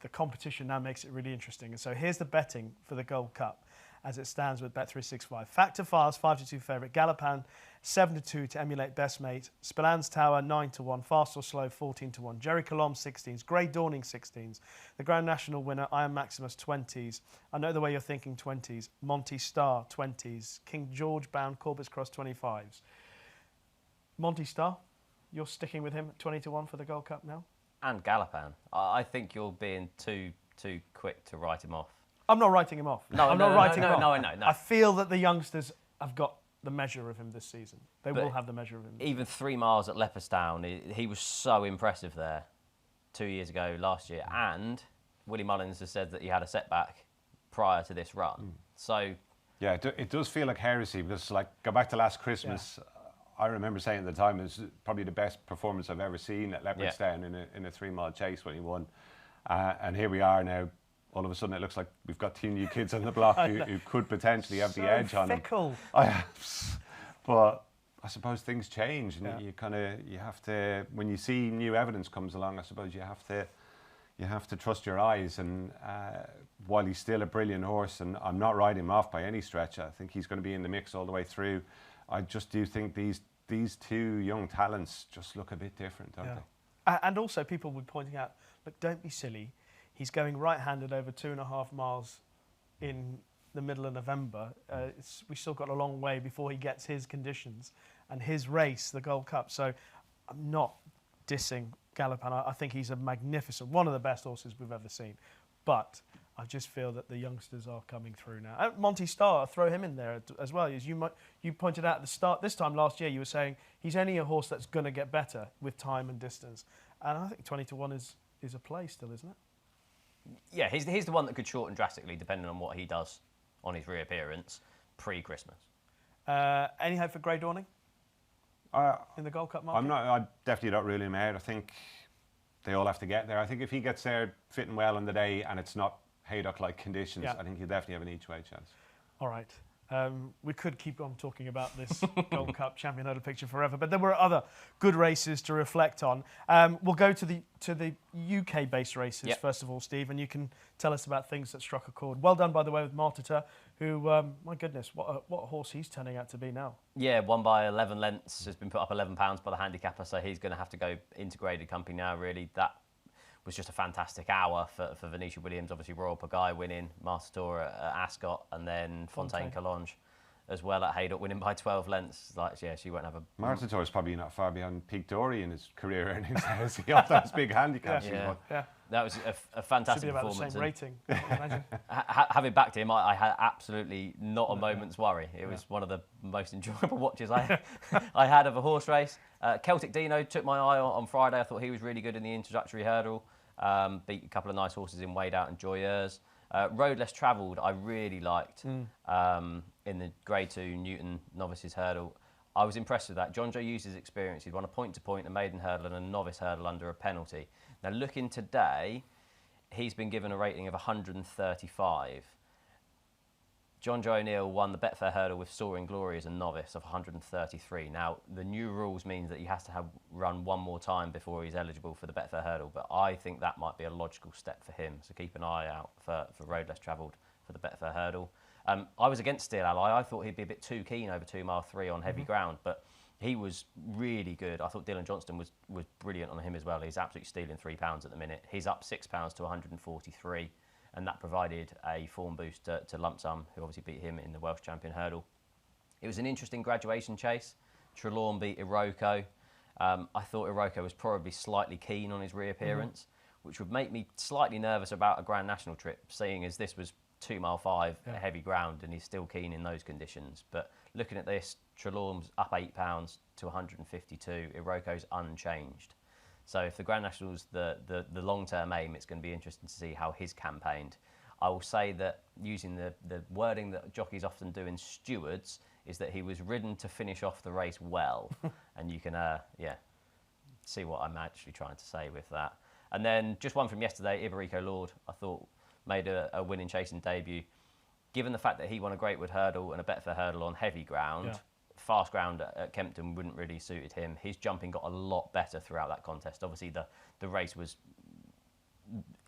the competition now makes it really interesting. And so here's the betting for the Gold Cup, as it stands with Bet365. Factifile's 5-2 favourite. Galopin 7-2 to emulate Best Mate. Spillane's Tower 9-1. Fast or Slow 14-1. Jerry Colombe 16s. Grey Dawning 16s. The Grand National winner Iron Maximus 20s. I know the way you're thinking 20s. Monty Star 20s. King George Bound Corbett's Cross 25s. Monty Star, you're sticking with him at 20-1 for the Gold Cup now? And Galopin. I think you're being too quick to write him off. I'm not writing him off. I'm not writing him off. No. I feel that the youngsters have got the measure of him this season. They will have the measure of him. Even 3 miles at Leopardstown, he was so impressive there 2 years ago, last year. And Willie Mullins has said that he had a setback prior to this run. So yeah, it does feel like heresy, because like, go back to last Christmas. I remember saying at the time it was probably the best performance I've ever seen at Leopardstown in a 3-mile chase when he won. And here we are now. All of a sudden, it looks like we've got 2 new kids on the block who could potentially have the edge on him. Fickle. But I suppose things change, and you have to, when you see new evidence comes along, I suppose you have to trust your eyes. And while he's still a brilliant horse, and I'm not riding him off by any stretch, I think he's going to be in the mix all the way through. I just do think these 2 young talents just look a bit different, don't they? And also, people were pointing out, look, don't be silly. He's going right-handed over 2.5 miles in the middle of November. We've still got a long way before he gets his conditions and his race, the Gold Cup. So I'm not dissing Galopin. I think he's a magnificent, one of the best horses we've ever seen. But I just feel that the youngsters are coming through now. And Monty Star, throw him in there as well. As you pointed out at the start, this time last year, you were saying he's only a horse that's going to get better with time and distance. And I think 20-1 is a play still, isn't it? Yeah, he's the one that could shorten drastically depending on what he does on his reappearance pre-Christmas. Any hope for Grey Dawning in the Gold Cup market? I'm definitely not ruling him out. I think they all have to get there. I think if he gets there fitting well on the day and it's not Haydock-like conditions, I think he'll definitely have an each-way chance. All right. We could keep on talking about this Gold Cup Champion Hurdle picture forever, but there were other good races to reflect on. We'll go to the UK-based races first of all, Steve, and you can tell us about things that struck a chord. Well done, by the way, with Martita, who, my goodness, what a horse he's turning out to be now. Yeah, won by 11 lengths, has been put up £11 by the handicapper, so he's going to have to go integrated company now, really. That was just a fantastic hour for Venetia Williams. Obviously, Royal Pagaille winning, Master at Ascot, and then Fontaine Collonges as well at Haydock, winning by 12 lengths. She won't have a... Martin is probably not far behind Peak Dory in his career earnings. Has he off those big handicaps? Yeah. That was a fantastic performance. Should be about performance. The same rating, I imagine. Having backed him, I had absolutely not a moment's worry. It was one of the most enjoyable watches I had of a horse race. Celtic Dino took my eye on Friday. I thought he was really good in the introductory hurdle. Beat a couple of nice horses in Wade Out and Joyeuse. Road Less Travelled, I really liked in the Grade 2 Newton Novices Hurdle. I was impressed with that. John Joe used his experience. He'd won a point-to-point, a maiden hurdle and a novice hurdle under a penalty. Now, looking today, he's been given a rating of 135. John Joe O'Neill won the Betfair Hurdle with Soaring Glory as a novice of 133. Now, the new rules means that he has to have run one more time before he's eligible for the Betfair Hurdle, but I think that might be a logical step for him. So keep an eye out for Road Less Travelled for the Betfair Hurdle. I was against Steel Ally. I thought he'd be a bit too keen over 2 mile 3 on heavy ground, but he was really good. I thought Dylan Johnston was brilliant on him as well. He's absolutely stealing £3 at the minute. He's up £6 to 143. And that provided a form boost to Lump Sum, who obviously beat him in the Welsh Champion Hurdle. It was an interesting graduation chase. Trelawney beat Iroko. I thought Iroko was probably slightly keen on his reappearance, which would make me slightly nervous about a Grand National trip, seeing as this was 2 mile 5 heavy ground and he's still keen in those conditions. But looking at this, Trelawney's up £8 to 152. Iroko's unchanged. So if the Grand National's the long-term aim, it's going to be interesting to see how he's campaigned. I will say that using the wording that jockeys often do in stewards is that he was ridden to finish off the race well. And you can, see what I'm actually trying to say with that. And then just one from yesterday, Iberico Lord, I thought made a winning chasing debut. Given the fact that he won a Greatwood Hurdle and a Betfair Hurdle on heavy ground, fast ground at Kempton wouldn't really suited him. His jumping got a lot better throughout that contest. Obviously, the race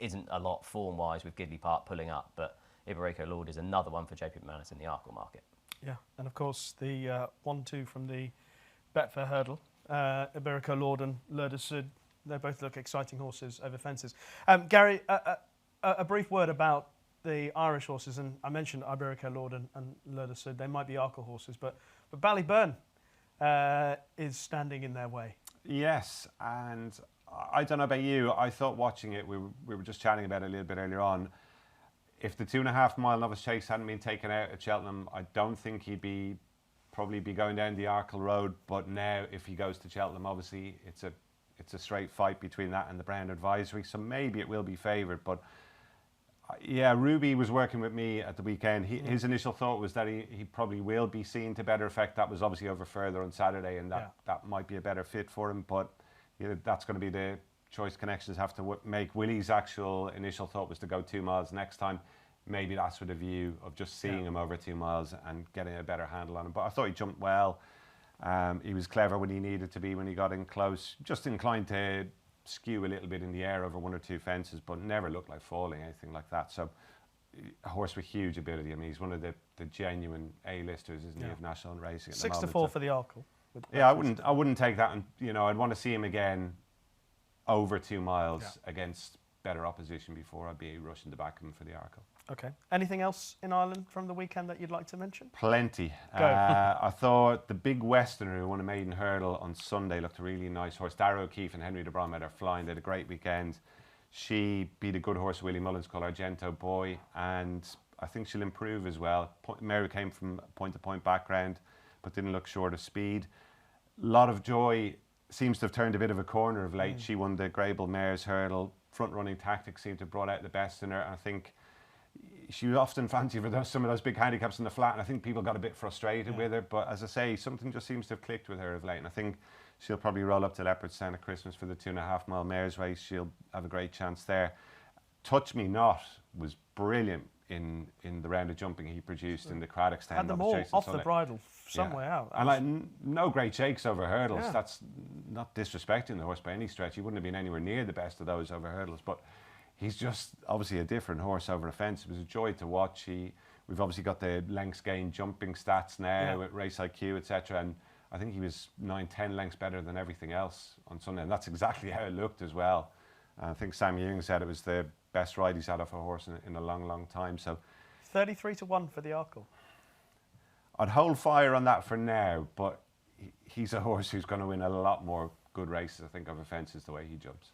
isn't a lot form-wise with Gidley Park pulling up, but Iberico Lord is another one for JP McManus in the Arkle market. Yeah, and of course the 1-2 from the Betfair Hurdle, Iberico Lord and L'Heure du Sud, they both look exciting horses over fences. Gary, a brief word about the Irish horses, and I mentioned Iberico Lord and L'Heure du Sud. They might be Arkle horses, but Ballyburn is standing in their way. Yes, and I don't know about you. I thought watching it, we were just chatting about it a little bit earlier on. If the 2.5 mile novice chase hadn't been taken out at Cheltenham, I don't think he'd probably be going down the Arkle road. But now, if he goes to Cheltenham, obviously it's a straight fight between that and the Brown Advisory. So maybe it will be favoured, but. Yeah, Ruby was working with me at the weekend. His initial thought was that he probably will be seen to better effect. That was obviously over further on Saturday, and that might be a better fit for him. But that's going to be the choice connections have to make. Willie's actual initial thought was to go 2 miles next time. Maybe that's with a view of just seeing him over 2 miles and getting a better handle on him. But I thought he jumped well. He was clever when he needed to be, when he got in close. Just inclined to skew a little bit in the air over 1 or 2 fences, but never looked like falling, anything like that. So a horse with huge ability. I mean, he's one of the genuine A-listers, isn't he, of national racing at the moment. 6-4 for the Arkle. Yeah, I wouldn't take that, and I'd want to see him again over 2 miles against better opposition before I'd be rushing to back him for the Arkle. Okay. Anything else in Ireland from the weekend that you'd like to mention? Plenty. I thought the big Westerner who won a maiden hurdle on Sunday looked a really nice horse. Dara O'Keefe and Henry de Bromhead are flying. They had a great weekend. She beat a good horse, Willie Mullins, called Argento Boy, and I think she'll improve as well. Mary came from a point-to-point background, but didn't look short of speed. Lot of Joy seems to have turned a bit of a corner of late. She won the Grable Mares Hurdle. Front-running tactics seemed to have brought out the best in her. And I think she was often fancied for some of those big handicaps in the flat, and I think people got a bit frustrated with her. But as I say, something just seems to have clicked with her of late, and I think she'll probably roll up to Leopardstown at Christmas for the 2.5 mile mares race. She'll have a great chance there. Touch Me Not was brilliant in the round of jumping he produced in the Craddock stand. Had them all off the bridle some way out. And like no great shakes over hurdles. Yeah. That's not disrespecting the horse by any stretch. He wouldn't have been anywhere near the best of those over hurdles, but he's just obviously a different horse over a fence. It was a joy to watch. We've obviously got the lengths gain jumping stats now with Race IQ, etc. And I think he was 9-10 lengths better than everything else on Sunday, and that's exactly how it looked as well. I think Sam Ewing said it was the best ride he's had off a horse in a long, long time. So 33-1 for the Arkle. I'd hold fire on that for now, but he's a horse who's going to win a lot more good races, I think, over fences the way he jumps.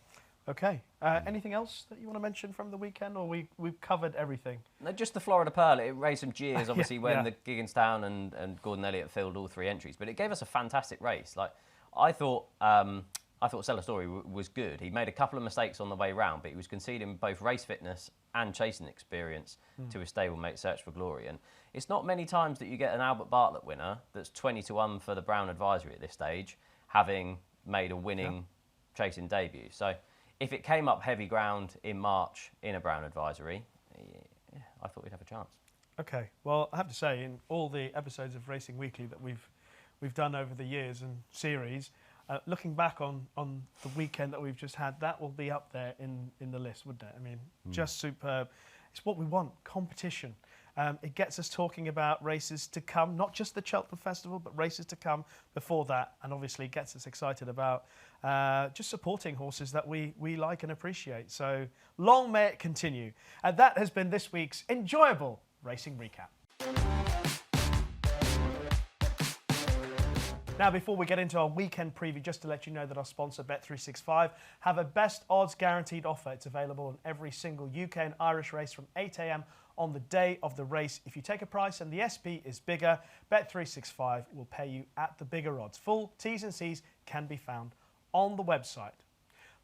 Okay. Anything else that you want to mention from the weekend, or we've covered everything? No, just the Florida Pearl. It raised some jeers, obviously, when the Gigginstown and Gordon Elliott filled all 3 entries. But it gave us a fantastic race. Like I thought Cellar Story was good. He made a couple of mistakes on the way round, but he was conceding both race fitness and chasing experience to his stablemate Search for Glory. And it's not many times that you get an Albert Bartlett winner that's 20-1 for the Brown Advisory at this stage, having made a winning chasing debut. So if it came up heavy ground in March in a Brown Advisory, I thought we'd have a chance. Okay. Well, I have to say, in all the episodes of Racing Weekly that we've done over the years and series, looking back on the weekend that we've just had, that will be up there in the list, wouldn't it? I mean, just superb. It's what we want, competition. It gets us talking about races to come, not just the Cheltenham Festival, but races to come before that, and obviously gets us excited about just supporting horses that we like and appreciate. So long may it continue. And that has been this week's enjoyable racing recap. Now, before we get into our weekend preview, just to let you know that our sponsor, Bet365, have a best odds guaranteed offer. It's available on every single UK and Irish race from 8 a.m. on the day of the race. If you take a price and the SP is bigger, Bet365 will pay you at the bigger odds. Full T's and C's can be found on the website.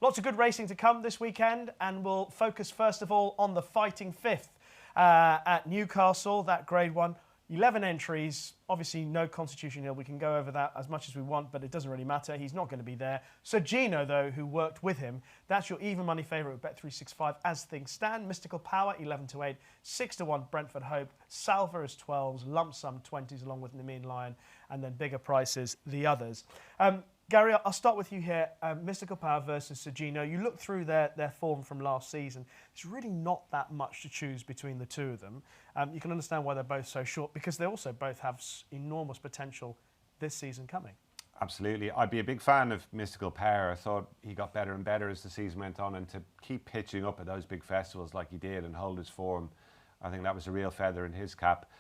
Lots of good racing to come this weekend, and we'll focus first of all on the Fighting Fifth at Newcastle, that Grade 1. 11 entries, obviously no Constitution Hill. We can go over that as much as we want, but it doesn't really matter. He's not going to be there. Sergino, though, who worked with him, that's your even money favourite with Bet365 as things stand. Mystical Power, 11-8, 6-1 Brentford Hope, Salva is 12s, lump sum 20s along with Nemean Lion, and then bigger prices, the others. Gary, I'll start with you here. Mystical Power versus Sergino. You look through their form from last season. There's really not that much to choose between the two of them. You can understand why they're both so short, because they also both have enormous potential this season coming. Absolutely. I'd be a big fan of Mystical Power. I thought he got better and better as the season went on, and to keep pitching up at those big festivals like he did and hold his form, I think that was a real feather in his cap.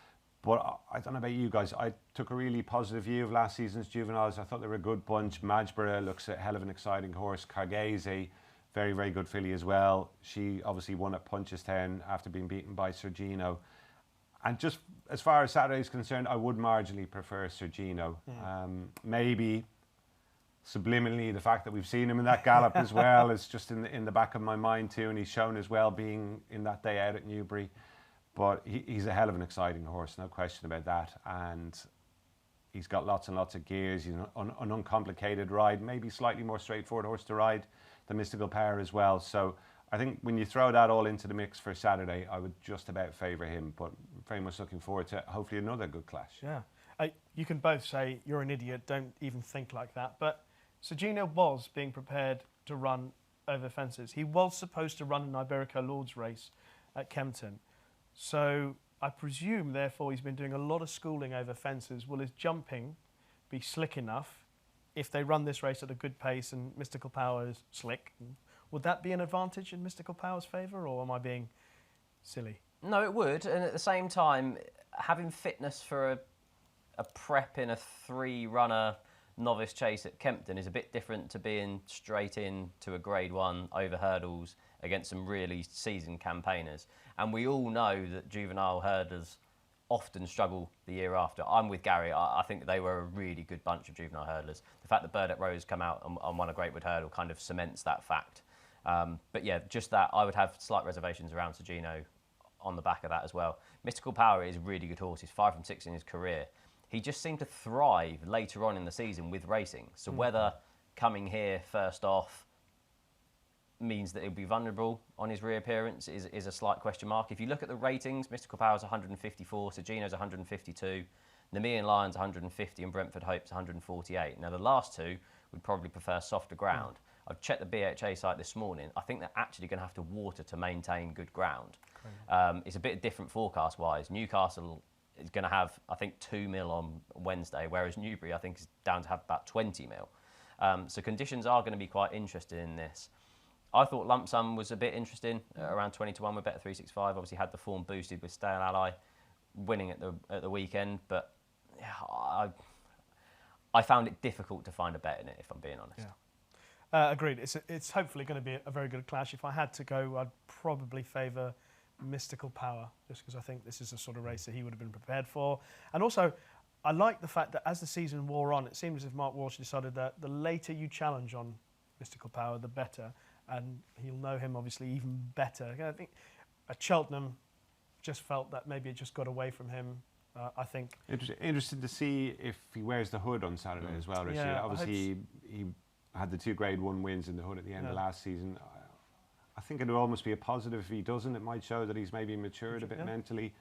But I don't know about you guys, I took a really positive view of last season's juveniles. I thought they were a good bunch. Majborough looks a hell of an exciting horse. Pagaille, very, very good filly as well. She obviously won at Punchestown after being beaten by Sergino. And just as far as Saturday is concerned, I would marginally prefer Sergino. Maybe subliminally, the fact that we've seen him in that gallop as well is just in the back of my mind too, and he's shown as well being in that day out at Newbury. But he's a hell of an exciting horse, no question about that. And he's got lots and lots of gears. He's an uncomplicated ride, maybe slightly more straightforward horse to ride than Mystical Power as well. So I think when you throw that all into the mix for Saturday, I would just about favour him. But very much looking forward to hopefully another good clash. Yeah. You can both say you're an idiot, don't even think like that. But Sergino was being prepared to run over fences. He was supposed to run an Iberico Lords race at Kempton. So I presume, therefore, he's been doing a lot of schooling over fences. Will his jumping be slick enough if they run this race at a good pace and Mystical Power is slick? Would that be an advantage in Mystical Power's favour, or am I being silly? No, it would. And at the same time, having fitness for a prep in a 3-runner novice chase at Kempton is a bit different to being straight in to a Grade 1 over hurdles against some really seasoned campaigners. And we all know that juvenile hurdlers often struggle the year after. I'm with Gary. I think they were a really good bunch of juvenile hurdlers. The fact that Burdett Rose come out and won a Greatwood hurdle kind of cements that fact. But yeah, just that, I would have slight reservations around Sergino on the back of that as well. Mystical Power is a really good horse. He's 5 from 6 in his career. He just seemed to thrive later on in the season with racing. So whether coming here first off means that he'll be vulnerable on his reappearance is a slight question mark. If you look at the ratings, Mystical Power's 154, Sagino's 152, Nemean Lion's 150 and Brentford Hope's 148. Now the last two would probably prefer softer ground. I've checked the BHA site this morning. I think they're actually going to have to water to maintain good ground. It's a bit different forecast-wise. Newcastle is going to have, I think, 2 mil on Wednesday, whereas Newbury, I think, is down to have about 20 mil. So conditions are going to be quite interesting in this. I thought lump sum was a bit interesting, around 20 to 1 with Bet365. Obviously had the form boosted with Stale Ally winning at the weekend, but yeah, I found it difficult to find a bet in it, if I'm being honest. Agreed. It's hopefully going to be a very good clash. If I had to go, I'd probably favour Mystical Power, just because I think this is a sort of race that he would have been prepared for. And also, I like the fact that as the season wore on, it seemed as if Mark Walsh decided that the later you challenge on Mystical Power, the better. And he'll know him, obviously, even better. I think at Cheltenham, just felt that maybe it just got away from him, I think. Interested to see if he wears the hood on Saturday as well, Rishi. Yeah, obviously, he had the 2 Grade 1 wins in the hood at the end of last season. I think it would almost be a positive if he doesn't. It might show that he's maybe matured a bit mentally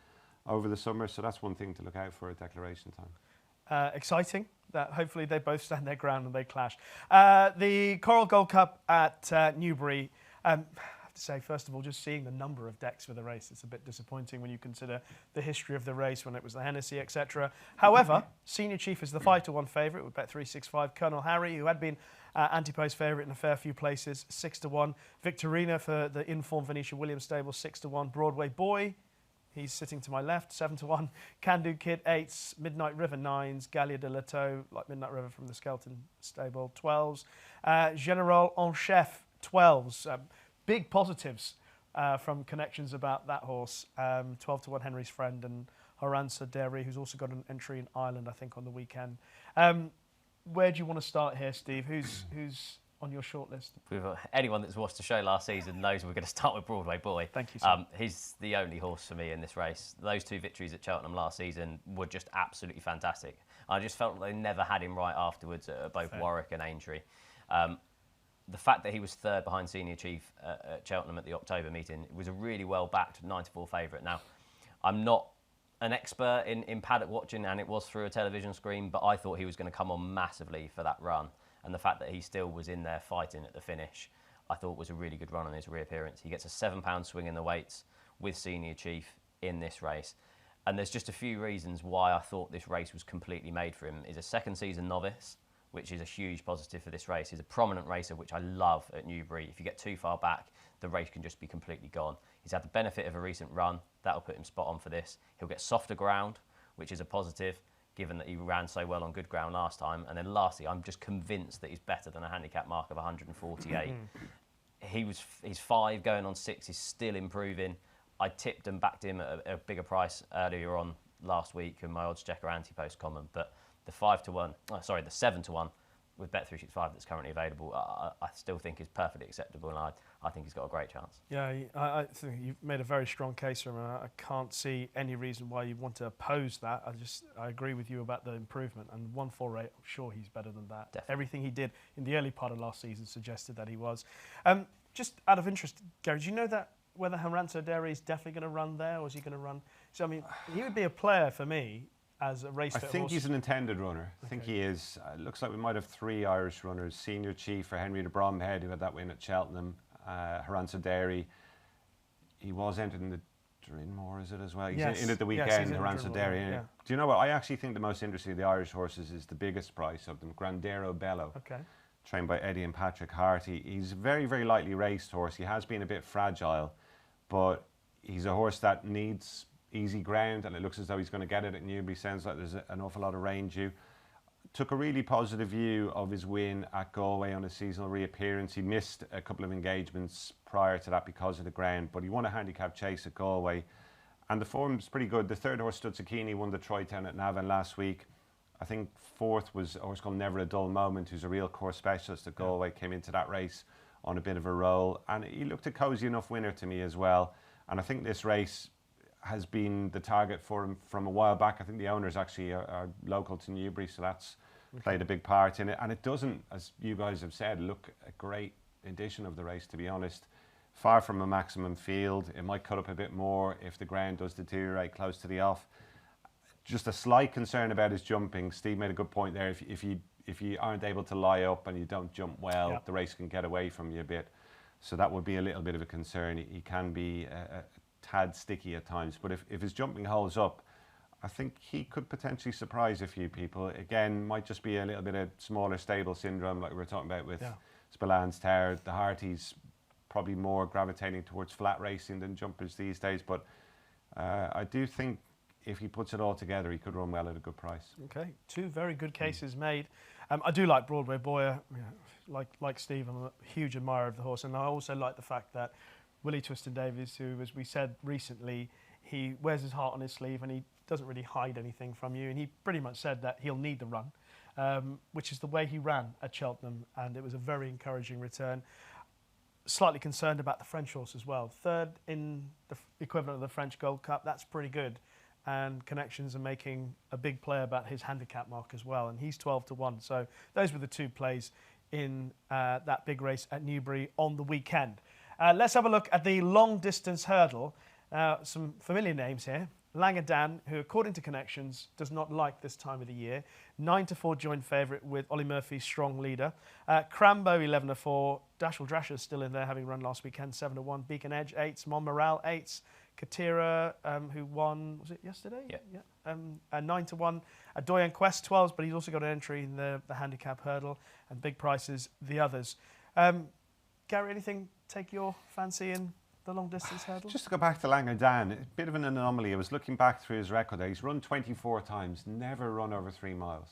over the summer. So that's one thing to look out for at declaration time. Exciting that hopefully they both stand their ground and they clash. The Coral Gold Cup at Newbury. I have to say, first of all, just seeing the number of decks for the race, it's a bit disappointing when you consider the history of the race when it was the Hennessy, etc. However, Senior Chief is the 5 to 1 favourite with Bet365. Colonel Harry, who had been anti-post favourite in a fair few places, 6 to 1. Victorina for the informed Venetia Williams stable, 6 to 1. Broadway Boy, he's sitting to my left, 7 to 1. Can Do Kid, 8s. Midnight River, 9s. Gallia de Lato, like Midnight River from the Skelton stable, 12s. General en Chef, 12s. Big positives from connections about that horse. 12 to 1 Henry's Friend and Horansa Dairy, who's also got an entry in Ireland, I think, on the weekend. Where do you want to start here, Steve? Who's on your shortlist? Anyone that's watched the show last season knows we're going to start with Broadway Boy. Thank you, sir. He's the only horse for me in this race. Those 2 victories at Cheltenham last season were just absolutely fantastic. I just felt they never had him right afterwards at both Warwick and Aintree. The fact that he was 3rd behind Senior Chief at Cheltenham at the October meeting was a really well-backed 94 favourite. Now, I'm not an expert in paddock watching, and it was through a television screen, but I thought he was going to come on massively for that run. And the fact that he still was in there fighting at the finish, I thought was a really good run on his reappearance. He gets a £7 swing in the weights with Senior Chief in this race. And there's just a few reasons why I thought this race was completely made for him. He's a 2nd season novice, which is a huge positive for this race. He's a prominent racer, which I love at Newbury. If you get too far back, the race can just be completely gone. He's had the benefit of a recent run. That'll put him spot on for this. He'll get softer ground, which is a positive, given that he ran so well on good ground last time. And then lastly, I'm just convinced that he's better than a handicap mark of 148. He's 5 going on 6. He's still improving. I tipped and backed him at a bigger price earlier on last week in my oddschecker anti-post comment, but the 7 to 1 with Bet365 that's currently available, I still think is perfectly acceptable, and I think he's got a great chance. Yeah, I think you've made a very strong case for him. I can't see any reason why you want to oppose that. I agree with you about the improvement, and 148, I'm sure he's better than that. Definitely. Everything he did in the early part of last season suggested that he was. Just out of interest, Gary, do you know that whether Horansa Dairy is definitely going to run there, or is he going to run? So I mean, he would be a player for me as a race. I think he's an intended runner. I think he is. Looks like we might have 3 Irish runners. Senior Chief for Henry de Bromhead, who had that win at Cheltenham. Horansa Dairy. He was entered in the Drinmore, is it as well? He's in at the weekend, Horansa Dairy. Yeah. Do you know what? I actually think the most interesting of the Irish horses is the biggest price of them, Grandero Bello. Okay. Trained by Eddie and Patrick Harty. He's a very, very lightly raced horse. He has been a bit fragile, but he's a horse that needs easy ground, and it looks as though he's going to get it at Newbury. Sounds like there's an awful lot of rain due. Took a really positive view of his win at Galway on his seasonal reappearance. He missed a couple of engagements prior to that because of the ground, but he won a handicap chase at Galway, and the form's pretty good. The 3rd horse, Stutzakini, won the Troytown at Navan last week. I think 4th was a horse called Never a Dull Moment, who's a real course specialist at Galway, came into that race on a bit of a roll, and he looked a cosy enough winner to me as well. And I think this race has been the target for him from a while back. I think the owners actually are local to Newbury, so that's played a big part in it. And it doesn't, as you guys have said, look a great edition of the race, to be honest. Far from a maximum field. It might cut up a bit more if the ground does deteriorate close to the off. Just a slight concern about his jumping. Steve made a good point there. If you aren't able to lie up and you don't jump well, the race can get away from you a bit. So that would be a little bit of a concern. He can be a tad sticky at times. But if his jumping holds up, I think he could potentially surprise a few people. Again, might just be a little bit of smaller stable syndrome like we were talking about with Spillane Tower. The Harties probably more gravitating towards flat racing than jumpers these days. But I do think if he puts it all together, he could run well at a good price. Okay, two very good cases made. I do like Broadway Boyer. Like Steve, I'm a huge admirer of the horse. And I also like the fact that Willie Twiston-Davies, who, as we said recently, he wears his heart on his sleeve and he doesn't really hide anything from you. And he pretty much said that he'll need the run, which is the way he ran at Cheltenham. And it was a very encouraging return. Slightly concerned about the French horse as well. Third in the equivalent of the French Gold Cup. That's pretty good. And Connections are making a big play about his handicap mark as well. And he's 12-1. So those were the two plays in that big race at Newbury on the weekend. Let's have a look at the long distance hurdle. Some familiar names here. Langadan, who according to Connections does not like this time of the year. 9-4 joint favourite with Ollie Murphy's strong leader. Crambo 11-4. Dashel Drasher's still in there, having run last weekend 7-1. Beacon Edge 8s. Monmoral 8s. Katira, who won, was it yesterday? Yeah. 9-1. Doyen Quest 12s, but he's also got an entry in the handicap hurdle, and big prices the others. Gary, anything take your fancy in the long distance hurdle? Just to go back to Langadan, a bit of an anomaly. I was looking back through his record. He's run 24 times, never run over 3 miles,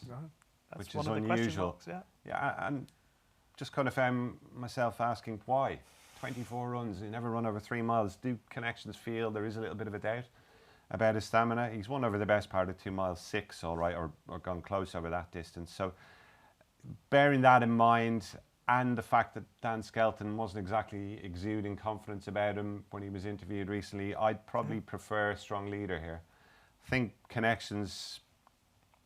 That's which is unusual. Question marks, yeah, and just kind of found myself asking why. 24 runs, he never run over 3 miles. Do Connections feel there is a little bit of a doubt about his stamina? He's won over the best part of 2 miles 6, all right, or gone close over that distance. So bearing that in mind, and the fact that Dan Skelton wasn't exactly exuding confidence about him when he was interviewed recently, I'd probably prefer a strong leader here. I think Connections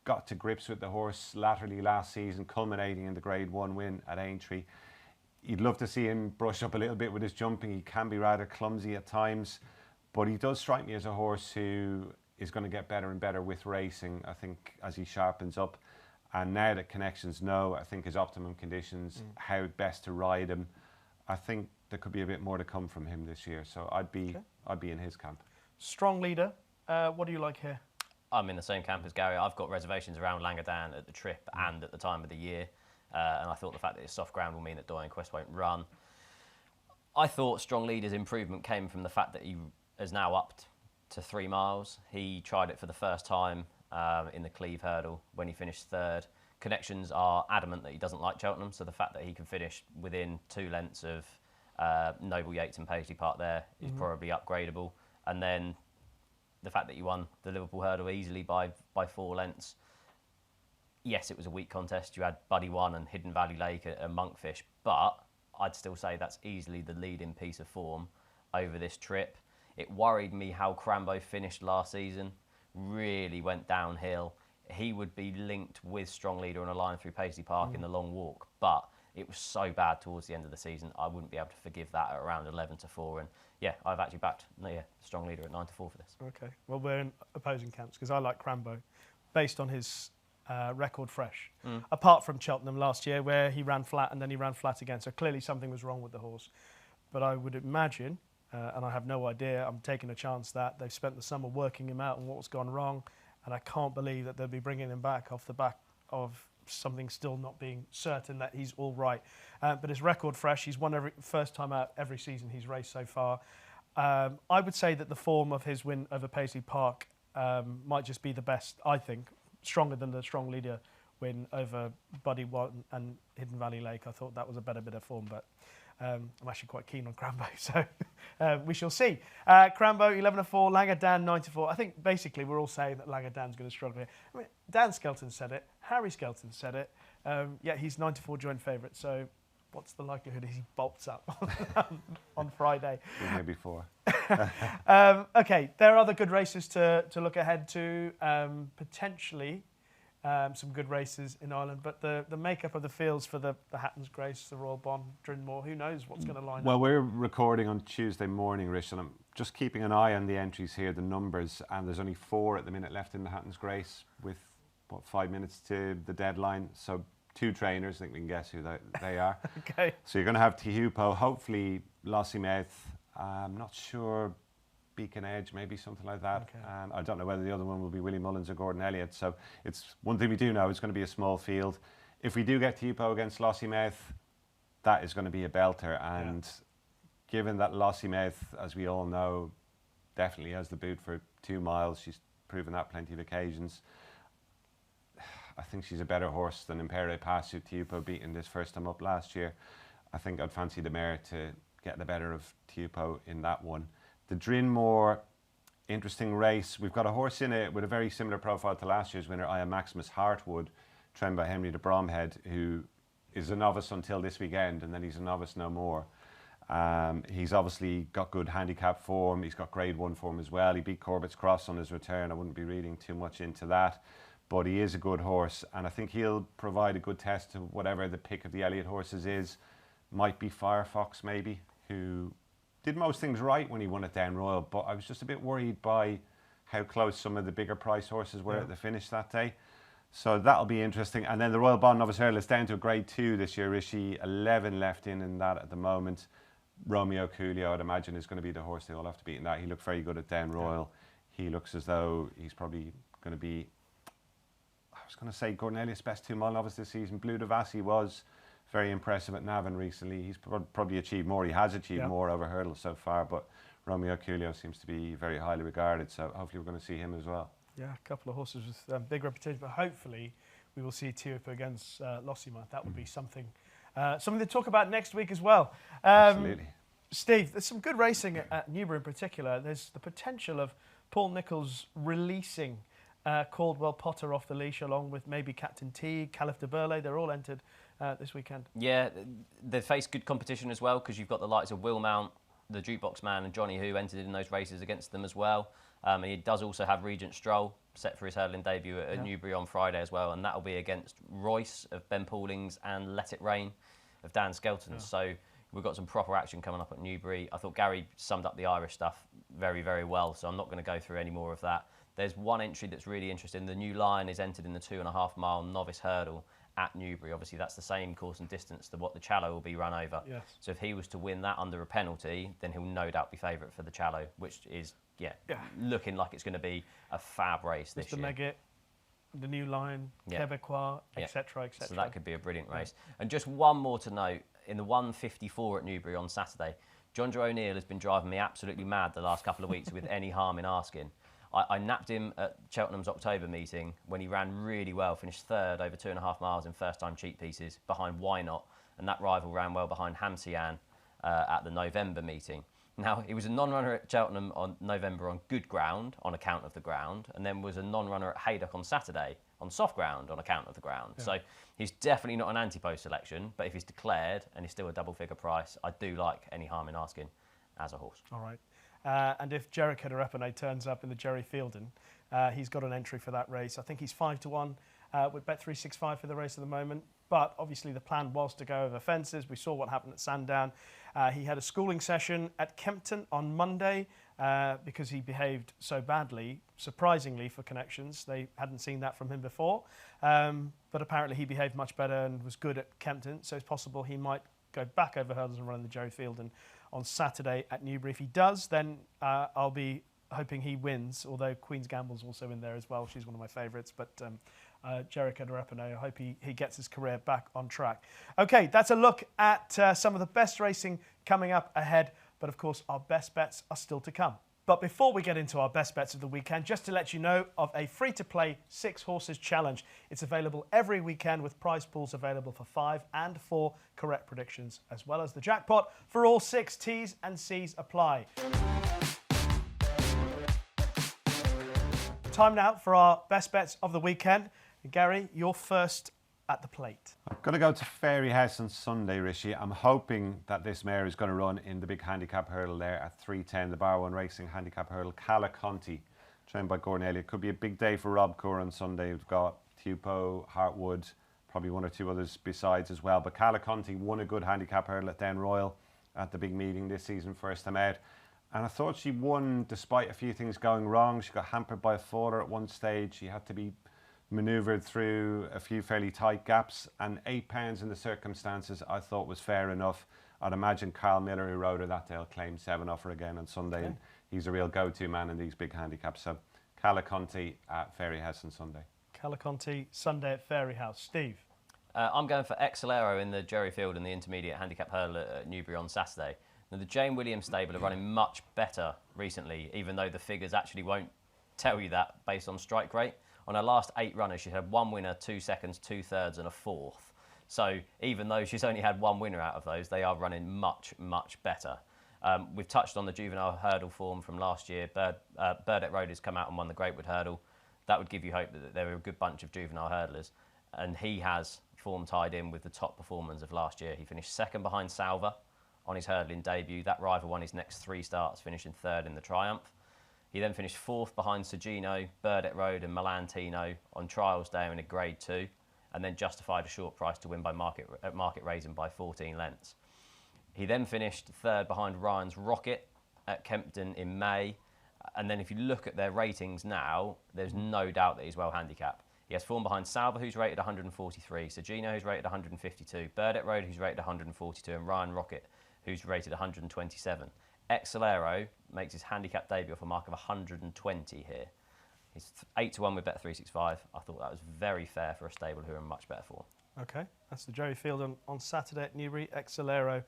got to grips with the horse laterally last season, culminating in the Grade 1 win at Aintree. You'd love to see him brush up a little bit with his jumping. He can be rather clumsy at times, but he does strike me as a horse who is going to get better and better with racing, I think, as he sharpens up. And now that Connections know, I think, his optimum conditions, how best to ride him, I think there could be a bit more to come from him this year. So I'd be in his camp. Strong leader. What do you like here? I'm in the same camp as Gary. I've got reservations around Langadan at the trip and at the time of the year. And I thought the fact that it's soft ground will mean that Doyen Quest won't run. I thought Strong Leader's improvement came from the fact that he is now up to 3 miles. He tried it for the first time in the Cleve hurdle when he finished third. Connections are adamant that he doesn't like Cheltenham, so the fact that he can finish within 2 lengths of Noble Yates and Paisley Park there is probably upgradable. And then the fact that he won the Liverpool hurdle easily by 4 lengths. Yes, it was a weak contest. You had Buddy One and Hidden Valley Lake and Monkfish, but I'd still say that's easily the leading piece of form over this trip. It worried me how Crambo finished last season. Really went downhill. He would be linked with Strong Leader on a line through Paisley Park in the long walk, but it was so bad towards the end of the season. I wouldn't be able to forgive that at around 11-4. And yeah, I've actually backed Strong Leader at 9-4 for this. Okay, well, we're in opposing camps because I like Crambo based on his record fresh. Apart from Cheltenham last year where he ran flat and then he ran flat again. So clearly something was wrong with the horse. But I would imagine, and I have no idea, I'm taking a chance that they've spent the summer working him out on what's gone wrong. And I can't believe that they'll be bringing him back off the back of something still not being certain that he's all right. But his record fresh, he's won first time out every season he's raced so far. I would say that the form of his win over Paisley Park might just be the best, I think, stronger than the Strong Leader win over Buddy One and Hidden Valley Lake. I thought that was a better bit of form, but I'm actually quite keen on Crambo, so we shall see. Crambo 11-4, Langadan 9-4. I think basically we're all saying that Langadan's going to struggle here. I mean, Dan Skelton said it, Harry Skelton said it. Yeah, he's 9-4 joint favourite, so what's the likelihood he bolts up on Friday? Maybe 4. Okay, there are other good races to look ahead to. Potentially, some good races in Ireland. But the makeup of the fields for the Hatton's Grace, the Royal Bond, Drinmore, who knows what's going to line up? Well, we're recording on Tuesday morning, Rich, and I'm just keeping an eye on the entries here, the numbers, and there's only 4 at the minute left in the Hatton's Grace with, 5 minutes to the deadline. So 2 trainers, I think we can guess who they are. Okay. So you're going to have Tihupo, hopefully Lossiemouth, I'm not sure, Beacon Edge, maybe something like that. Okay. I don't know whether the other one will be Willie Mullins or Gordon Elliott. So it's one thing we do know, it's going to be a small field. If we do get Tihupo against Lossiemouth, that is going to be a belter. And given that Lossiemouth, as we all know, definitely has the boot for 2 miles, she's proven that plenty of occasions. I think she's a better horse than Impere Pass, who Tihupo beat in this first time up last year. I think I'd fancy the mare to get the better of Tihupo in that one. The Drinmore, interesting race. We've got a horse in it with a very similar profile to last year's winner, Aya Maximus Hartwood, trained by Henry de Bromhead, who is a novice until this weekend, and then he's a novice no more. He's obviously got good handicap form. He's got grade 1 form as well. He beat Corbett's Cross on his return. I wouldn't be reading too much into that, but he is a good horse, and I think he'll provide a good test to whatever the pick of the Elliott horses is. Might be Firefox maybe, who did most things right when he won at Down Royal, but I was just a bit worried by how close some of the bigger price horses were at the finish that day. So that'll be interesting. And then the Royal Bond Novice Hurdle is down to a grade 2 this year, Rishi. 11 left in that at the moment. Romeo Coolio, I'd imagine, is going to be the horse they all have to beat in that. He looked very good at Down Royal. He looks as though he's probably going to be, I was going to say, Gordon Elliott's best 2-mile novice this season. Blue Devassi was very impressive at Navan recently. He's probably achieved more. He has achieved more over hurdles so far, but Romeo Coolio seems to be very highly regarded, so hopefully we're going to see him as well. Yeah, a couple of horses with big reputation, but hopefully we will see Tihupo against Lossiemouth. That would be something to talk about next week as well. Absolutely. Steve, there's some good racing at Newbury in particular. There's the potential of Paul Nicholls releasing Caldwell Potter off the leash, along with maybe Captain T, Caliph de Burle. They're all entered this weekend. Yeah, they face good competition as well, because you've got the likes of Will Mount, the Jukebox Man, and Johnny Who entered in those races against them as well. And he does also have Regent Stroll set for his hurdling debut at Newbury on Friday as well, and that'll be against Royce of Ben Paulings and Let It Rain of Dan Skelton. So we've got some proper action coming up at Newbury. I thought Gary summed up the Irish stuff very, very well, so I'm not going to go through any more of that. There's one entry that's really interesting. The New Lion is entered in the 2.5 mile novice hurdle at Newbury. Obviously, that's the same course and distance to what the Challow will be run over. Yes. So if he was to win that under a penalty, then he'll no doubt be favourite for the Challow, which is looking like it's going to be a fab race this year. Mr. Megget, the New Lion, Quebecois, etc., etc. So that could be a brilliant race. And just one more to note, in the 154 at Newbury on Saturday, John Joe O'Neill has been driving me absolutely mad the last couple of weeks with any harm in asking. I napped him at Cheltenham's October meeting when he ran really well, finished 3rd over 2.5 miles in first-time cheap pieces behind Why Not, and that rival ran well behind Hamsian at the November meeting. Now, he was a non-runner at Cheltenham on November on good ground, on account of the ground, and then was a non-runner at Haydock on Saturday on soft ground, on account of the ground. Yeah. So he's definitely not an anti-post selection, but if he's declared and he's still a double-figure price, I do like any harm in asking as a horse. All right. And if Jerick Hedderepene turns up in the Jerry Fielden, he's got an entry for that race. I think he's 5-1 with Bet365 for the race at the moment. But obviously the plan was to go over fences. We saw what happened at Sandown. He had a schooling session at Kempton on Monday because he behaved so badly, surprisingly for connections. They hadn't seen that from him before. But apparently he behaved much better and was good at Kempton. So it's possible he might go back over hurdles and run in the Jerry Fielden on Saturday at Newbury. If he does, then I'll be hoping he wins, although Queen's Gamble's also in there as well. She's one of my favourites. But Jerick Hedderepene, I hope he gets his career back on track. OK, that's a look at some of the best racing coming up ahead. But of course, our best bets are still to come. But before we get into our best bets of the weekend, just to let you know of a free-to-play 6 horses challenge. It's available every weekend with prize pools available for 5 and 4 correct predictions, as well as the jackpot for all 6 T's and C's apply. Time now for our best bets of the weekend. Gary, you're first at the plate. I'm going to go to Fairy House on Sunday, Rishi. I'm hoping that this mare is going to run in the big handicap hurdle there at 3:10, the Bar 1 Racing handicap hurdle. Cala Conti, trained by Gordon Elliott. Could be a big day for Rob Coore on Sunday. We've got Tupou, Hartwood, probably one or two others besides as well. But Calaconte won a good handicap hurdle at Den Royal at the big meeting this season, first time out. And I thought she won despite a few things going wrong. She got hampered by a faller at one stage. She had to be manoeuvred through a few fairly tight gaps. And £8 in the circumstances I thought was fair enough. I'd imagine Carl Miller, who rode her that day, will claim 7 off her again on Sunday. Okay. And he's a real go-to man in these big handicaps. So Calaconte at Fairyhouse on Sunday. Calaconte, Sunday at Fairyhouse. Steve? I'm going for Excelero in the Jerry Field and the intermediate handicap hurdle at Newbury on Saturday. Now, the Jane Williams stable are running much better recently, even though the figures actually won't tell you that based on strike rate. On her last 8 runners, she had 1 winner, 2 seconds, 2 thirds and a 4th. So even though she's only had 1 winner out of those, they are running much, much better. We've touched on the juvenile hurdle form from last year. Burdett Road has come out and won the Greatwood Hurdle. That would give you hope that there are a good bunch of juvenile hurdlers. And he has form tied in with the top performers of last year. He finished 2nd behind Salva on his hurdling debut. That rival won his next 3 starts, finishing 3rd in the Triumph. He then finished 4th behind Sergino, Burdett Road and Milantino on trials day in a Grade 2, and then justified a short price to win by market raising by 14 lengths. He then finished 3rd behind Ryan's Rocket at Kempton in May. And then if you look at their ratings now, there's no doubt that he's well handicapped. He has form behind Salva, who's rated 143, Sergino, who's rated 152, Burdett Road, who's rated 142, and Ryan Rocket, who's rated 127. Excelero makes his handicap debut off a mark of 120 here. He's 8-1 with Bet365. I thought that was very fair for a stable who are in much better form. Okay, that's the Jerry Field on Saturday at Newbury. Excelero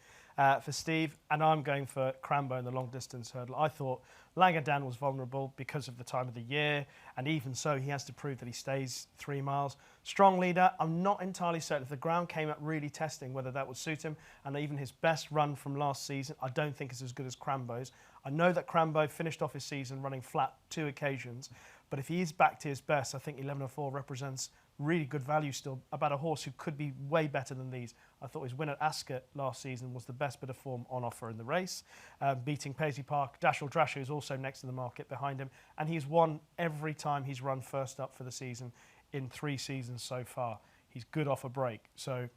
for Steve, and I'm going for Crambo in the long distance hurdle. I thought Langadan was vulnerable because of the time of the year, and even so, he has to prove that he stays 3 miles. Strong leader. I'm not entirely certain if the ground came up really testing whether that would suit him, and even his best run from last season, I don't think is as good as Crambo's. I know that Crambo finished off his season running flat 2 occasions, but if he is back to his best, I think 11:04 represents really good value still about a horse who could be way better than these. I thought his win at Ascot last season was the best bit of form on offer in the race, beating Paisley Park. Dashel Drasher is also next to the market behind him, and he's won every time he's run first up for the season in 3 seasons so far. He's good off a break, so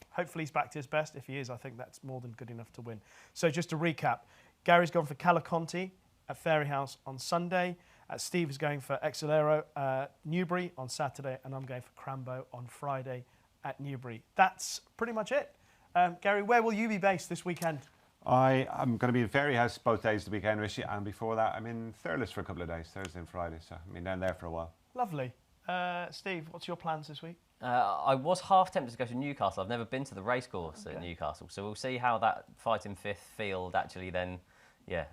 hopefully he's back to his best. If he is, I think that's more than good enough to win. So just to recap, Gary's gone for Calaconte at Fairyhouse on Sunday. Steve is going for Excelero Newbury on Saturday, and I'm going for Crambo on Friday at Newbury. That's pretty much it. Gary, where will you be based this weekend? I'm going to be in Fairyhouse both days the weekend, Rishi, and before that I'm in Thurles for a couple of days, Thursday and Friday, so I've been down there for a while. Lovely. Steve, what's your plans this week? I was half tempted to go to Newcastle. I've never been to the racecourse at Newcastle, so we'll see how that fighting fifth field actually then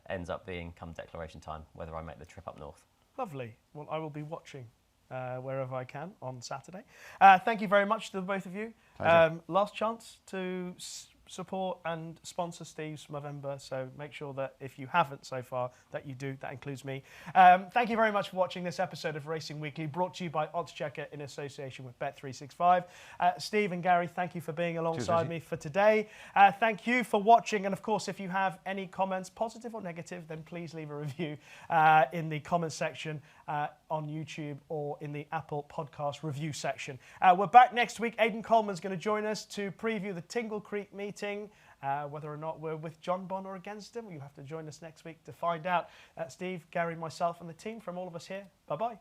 ends up being come declaration time, whether I make the trip up north. Lovely. Well, I will be watching wherever I can on Saturday. Thank you very much to the both of you. Last chance to support and sponsor Steve's Movember, so make sure that if you haven't so far that you do. That includes me. Thank you very much for watching this episode of Racing Weekly, brought to you by oddschecker in association with Bet365. Steve and Gary, thank you for being alongside me for today. Thank you for watching, and of course if you have any comments, positive or negative, then please leave a review in the comments section on YouTube or in the Apple podcast review section. We're back next week. Aidan Coleman's going to join us to preview the Tingle Creek meeting. Whether or not we're with John Bon or against him, you have to join us next week to find out. Steve, Gary, myself and the team from all of us here, bye-bye.